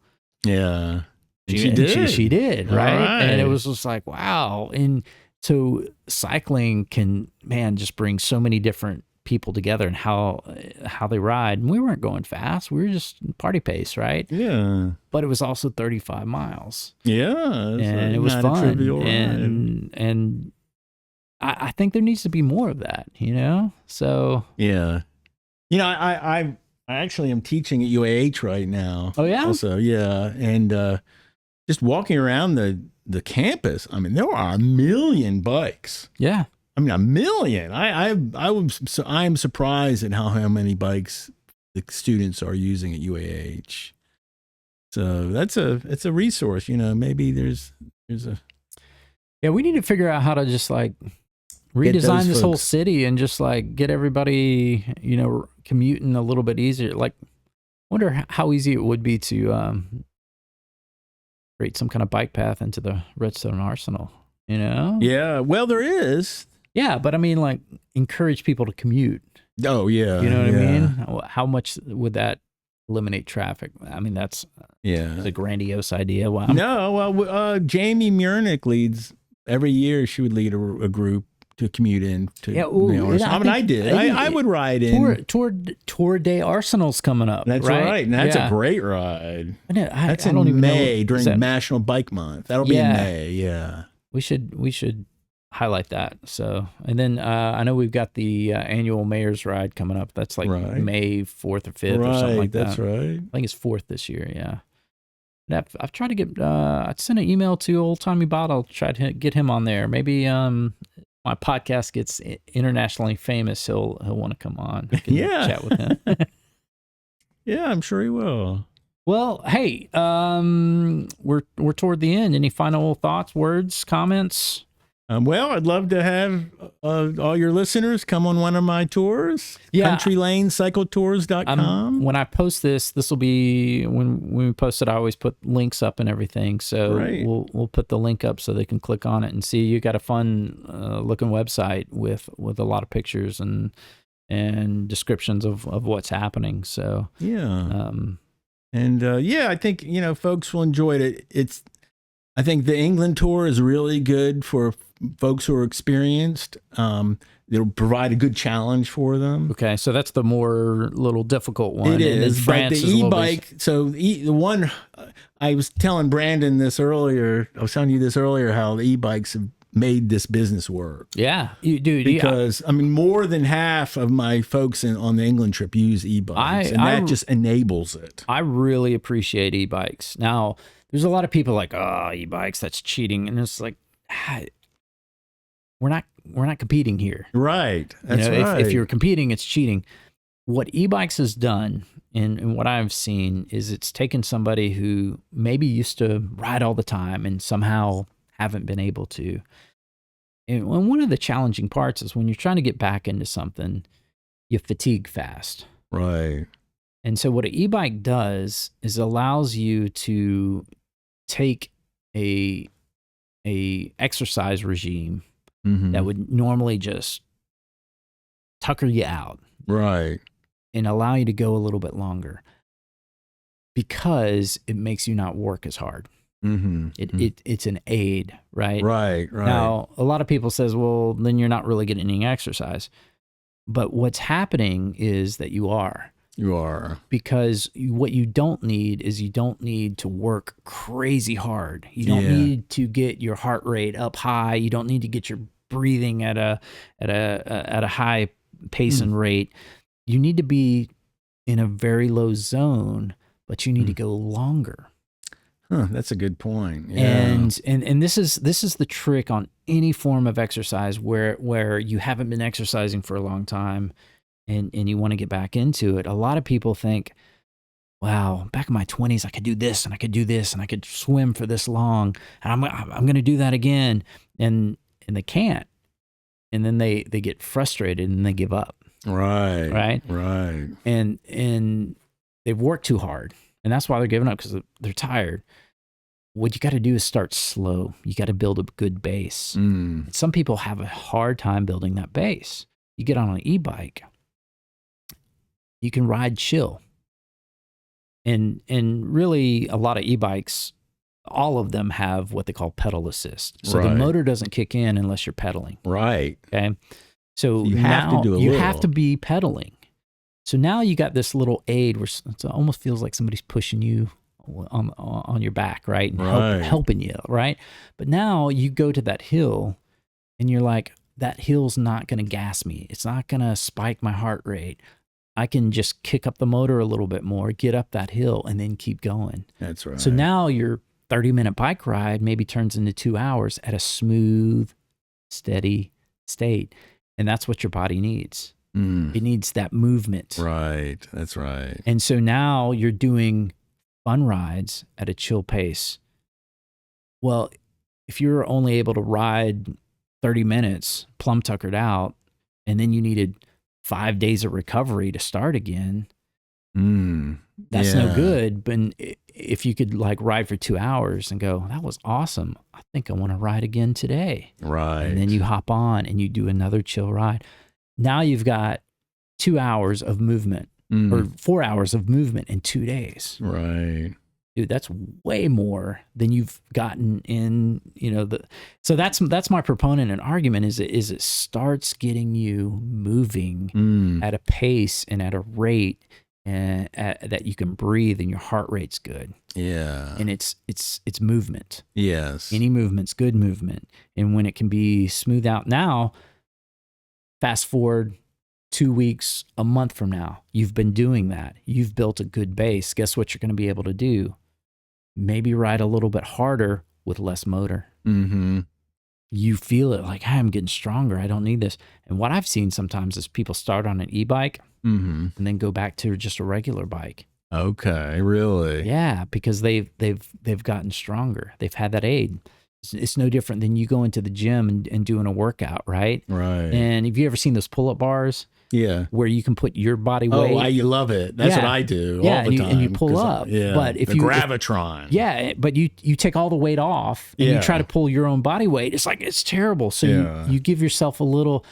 Yeah.
She did. Right. And it was just like, wow. And so cycling can, just bring so many different people together and how they ride. And we weren't going fast. We were just party pace, right?
Yeah.
But it was also 35 miles.
Yeah.
And it was fun. And I think there needs to be more of that, So
yeah. I actually am teaching at UAH right now.
Oh yeah?
Also, yeah. And just walking around the campus, I mean, there are 1 million bikes.
Yeah.
I mean, 1 million. I am surprised at how many bikes the students are using at UAH. So it's a resource, maybe there's a.
Yeah, we need to figure out how to just like redesign this whole city and just like get everybody, commuting a little bit easier. Like, I wonder how easy it would be to create some kind of bike path into the Redstone Arsenal,
Yeah, well, there is.
Yeah, but I mean, like, encourage people to commute.
Oh, yeah.
You know what I mean? How much would that eliminate traffic? I mean, that's a grandiose idea. Wow.
No, well, Jamie Murnick leads, every year she would lead a group to commute in to I did. I would ride in.
Tour de Arsenal's coming up.
That's right. And that's a great ride. That's in May during National Bike Month. That'll be in May. Yeah.
We should highlight that. So, and then I know we've got the annual Mayor's Ride coming up. That's like May 4th or 5th or something like that.
That's right.
I think it's 4th this year. Yeah. And I've tried to get, I sent an email to Old Timey Bottle, try to get him on there. Maybe my podcast gets internationally famous, he'll want to come on. I can chat with him.
Yeah, I'm sure he will.
Well, hey, we're toward the end. Any final thoughts, words, comments?
Well, I'd love to have all your listeners come on one of my tours.
Yeah.
CountryLaneCycletours.com.
When I post this will be, when we post it, I always put links up and everything. So we'll put the link up so they can click on it and see. You got a fun looking website with a lot of pictures and descriptions of what's happening. So
yeah. I think, folks will enjoy it. I think the England tour is really good for folks who are experienced. It'll provide a good challenge for them.
Okay, so that's the more little difficult one.
It is,
France
but the e-bike, so the one, I was telling Brandon this earlier, I was telling you this earlier, how the e-bikes have made this business work.
Yeah, dude.
Because I mean, more than half of my folks on the England trip use e-bikes, and that just enables it.
I really appreciate e-bikes. Now, there's a lot of people like, oh, e-bikes, that's cheating, and it's like, we're not competing here,
right? That's right.
If you're competing, it's cheating. What e-bikes has done, and what I've seen, is it's taken somebody who maybe used to ride all the time and somehow haven't been able to. And one of the challenging parts is when you're trying to get back into something, you fatigue fast.
Right.
And so what an e-bike does is allows you to take a exercise regime that would normally just tucker you out.
Right.
And allow you to go a little bit longer because it makes you not work as hard. It's an aid, right?
Right.
Now, a lot of people says, well, then you're not really getting any exercise. But what's happening is that you are.
You are.
Because what you don't need is you don't need to work crazy hard. You don't need to get your heart rate up high. You don't need to get your breathing at a high pace and rate. You need to be in a very low zone, but you need to go longer.
That's a good point. Yeah.
And this is the trick on any form of exercise where you haven't been exercising for a long time and you want to get back into it. A lot of people think, wow, back in my 20s, I could do this and I could do this and I could swim for this long and I'm going to do that again. And they can't. And then they get frustrated and they give up.
Right.
And they've worked too hard. And that's why they're giving up, because they're tired. What you got to do is start slow. You got to build a good base. Some people have a hard time building that base. You get on an e-bike, you can ride chill. And really a lot of e-bikes, all of them have what they call pedal assist. So the motor doesn't kick in unless you're pedaling.
Right.
Okay. So
you have
to be pedaling. So now you got this little aid where it almost feels like somebody's pushing you on your back, right? And helping you, right? But now you go to that hill and you're like, that hill's not going to gas me. It's not going to spike my heart rate. I can just kick up the motor a little bit more, get up that hill, and then keep going.
That's right.
So now your 30-minute bike ride maybe turns into 2 hours at a smooth, steady state. And that's what your body needs. It needs that movement.
Right. That's right.
And so now you're doing fun rides at a chill pace. Well, if you're only able to ride 30 minutes plumb tuckered out, and then you needed 5 days of recovery to start again, that's no good. But if you could like ride for 2 hours and go, that was awesome, I think I want to ride again today.
Right.
And then you hop on and you do another chill ride. Now you've got 2 hours of movement or 4 hours of movement in 2 days.
Right.
Dude, that's way more than you've gotten in, so that's my proponent and argument is it starts getting you moving at a pace and at a rate that you can breathe and your heart rate's good.
Yeah.
And it's movement.
Yes.
Any movement's good movement. And when it can be smooth out now, fast forward 2 weeks, a month from now, you've been doing that. You've built a good base. Guess what you're going to be able to do? Maybe ride a little bit harder with less motor. You feel it like, hey, I'm getting stronger. I don't need this. And what I've seen sometimes is people start on an e-bike and then go back to just a regular bike.
Okay, really?
Yeah, because they've gotten stronger. They've had that aid. It's no different than you going to the gym and doing a workout, right?
Right.
And have you ever seen those pull-up bars?
Yeah.
Where you can put your body weight.
Oh, you love it. That's what I do all the time.
And you pull up.
Yeah.
But if
the Gravitron.
But you take all the weight off and you try to pull your own body weight. It's like, it's terrible. So you give yourself a little,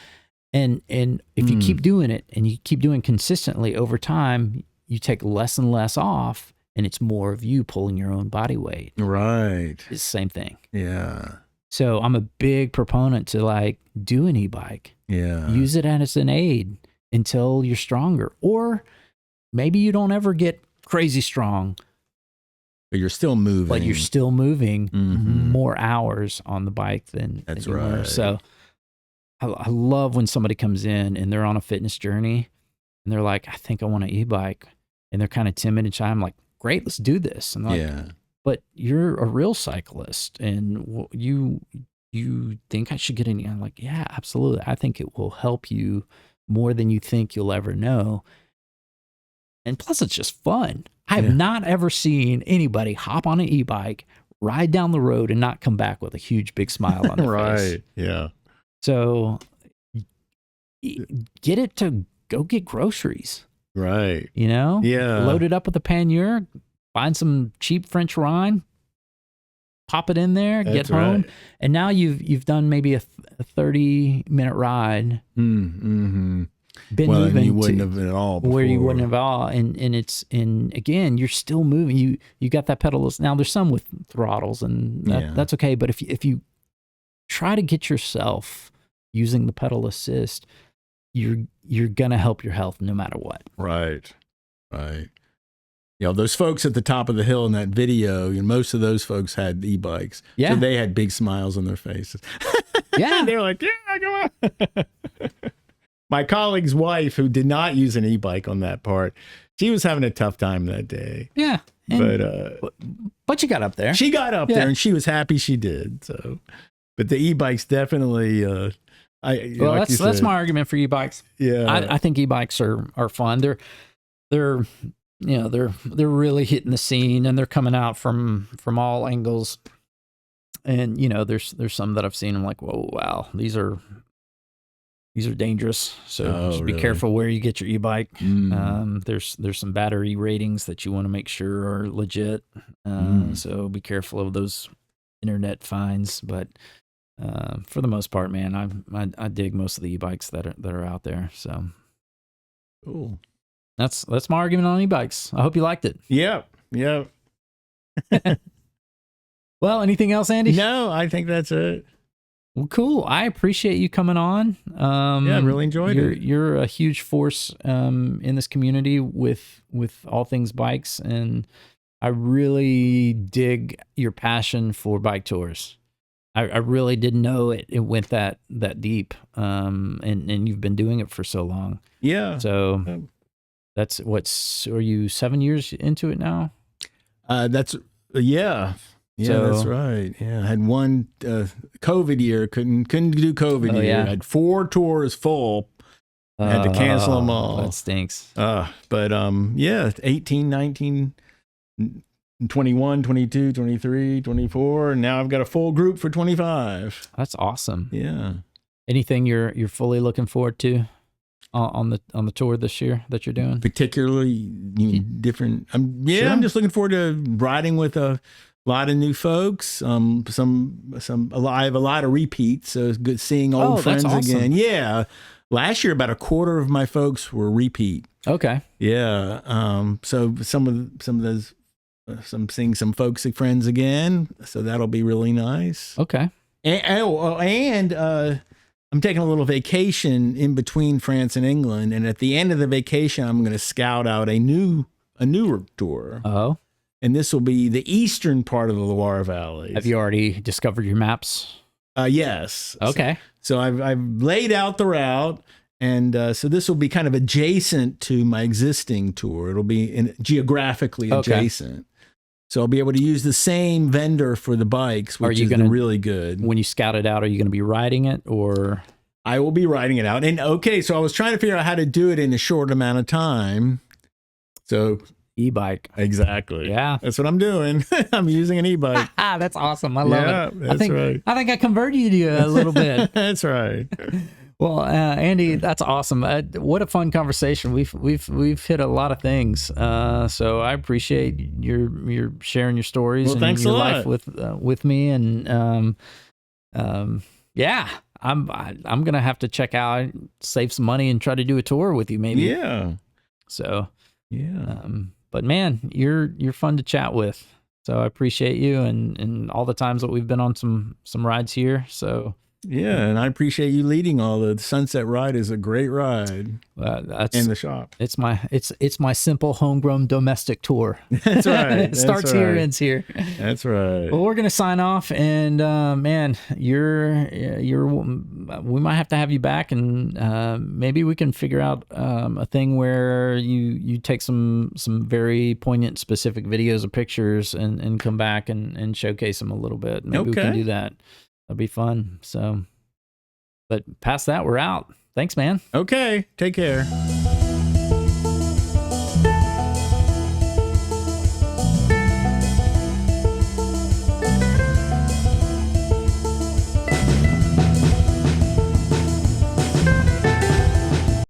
and if you keep doing it and you keep doing consistently over time, you take less and less off and it's more of you pulling your own body weight.
Right.
It's the same thing.
Yeah.
So I'm a big proponent to like do an e-bike.
Yeah.
Use it as an aid until you're stronger. Or maybe you don't ever get crazy strong,
But you're still moving.
but you're still moving more hours on the bike than you were. So I love when somebody comes in and they're on a fitness journey and they're like, I think I want an e-bike, and they're kind of timid and shy. I'm like, great, let's do this. And like, but you're a real cyclist, and you think I should get in? I'm like, yeah, absolutely. I think it will help you more than you think you'll ever know. And plus, it's just fun. I have not ever seen anybody hop on an e-bike, ride down the road, and not come back with a huge, big smile on their face.
Right. Yeah.
So get it to go get groceries.
Right.
You know?
Yeah.
Load it up with a pannier, find some cheap French wine, pop it in there, get home.
Right.
And now you've done maybe a 30-minute ride.
Mm-hmm.
Been
well,
moving
you wouldn't have at all before.
where you wouldn't have all, and again, you're still moving. You got that pedal. Now there's some with throttles, and that's okay. But if you try to get yourself using the pedal assist, you're gonna help your health no matter what.
Right. You know, those folks at the top of the hill in that video, you know, most of those folks had e-bikes.
Yeah.
So they had big smiles on their faces.
Yeah.
They were like, yeah, come on. My colleague's wife, who did not use an e-bike on that part, she was having a tough time that day.
Yeah. But you got up there.
She got up there, and she was happy she did. So, but the e-bikes definitely.
That's my argument for e-bikes.
Yeah,
I think e-bikes are fun. They're really hitting the scene, and they're coming out from all angles. And you know, there's some that I've seen. I'm like, whoa, wow, these are dangerous. So just be careful where you get your e-bike. There's some battery ratings that you want to make sure are legit. So be careful of those internet finds. But for the most part, man, I dig most of the e-bikes that are out there. So
cool.
That's my argument on e-bikes. I hope you liked it.
Yep.
Well, anything else, Andy?
No, I think that's it.
Well, cool. I appreciate you coming on.
I really enjoyed it.
You're a huge force in this community with all things bikes, and I really dig your passion for bike tours. I really didn't know it went that deep, and you've been doing it for so long.
Yeah.
So that's are you 7 years into it now?
That's
So,
that's right. Yeah, I had one COVID year. Couldn't do COVID year.
Yeah.
I had 4 tours full. I had to cancel them all.
That stinks.
But 18, 19, 21, 22, 23, 24, and now I've got a full group for 25.
That's awesome.
Yeah.
Anything you're fully looking forward to on the tour this year that you're doing?
Particularly different. I'm just looking forward to riding with a lot of new folks. I have a lot of repeats, so it's good seeing old friends again. Yeah. Last year, about a quarter of my folks were repeat.
Okay.
Yeah. So some of those, seeing some folks and friends again. So that'll be really nice.
Okay.
And I'm taking a little vacation in between France and England, and at the end of the vacation, I'm going to scout out a newer tour.
Oh.
And this will be the eastern part of the Loire Valley.
Have you already discovered your maps?
Yes.
Okay.
So I've laid out the route, and so this will be kind of adjacent to my existing tour. It'll be geographically adjacent. So I'll be able to use the same vendor for the bikes, which is really good. When
you scout it out, are you going to be riding it, or?
I will be riding it out. And so I was trying to figure out how to do it in a short amount of time. So
e-bike.
Exactly.
Yeah.
That's what I'm doing. I'm using an e-bike.
That's awesome. I love it.
That's right.
I think I converted you a little bit.
That's right.
Well, Andy, that's awesome. What a fun conversation. We've hit a lot of things. So I appreciate your sharing your stories and your life with me. And I'm gonna have to check out, save some money, and try to do a tour with you, maybe.
Yeah.
So
yeah.
But man, you're fun to chat with. So I appreciate you and all the times that we've been on some rides here. So
Yeah, and I appreciate you leading all the Sunset Ride is a great ride
That's
in the shop.
it's my simple homegrown domestic tour.
That's right.
It starts here, ends here.
That's right.
Well, we're gonna sign off, and man, we might have to have you back, and maybe we can figure out a thing where you take some very poignant, specific videos or pictures, and come back and showcase them a little bit. Maybe we can do that. That'd be fun. So, but past that, we're out. Thanks, man.
Okay. Take care.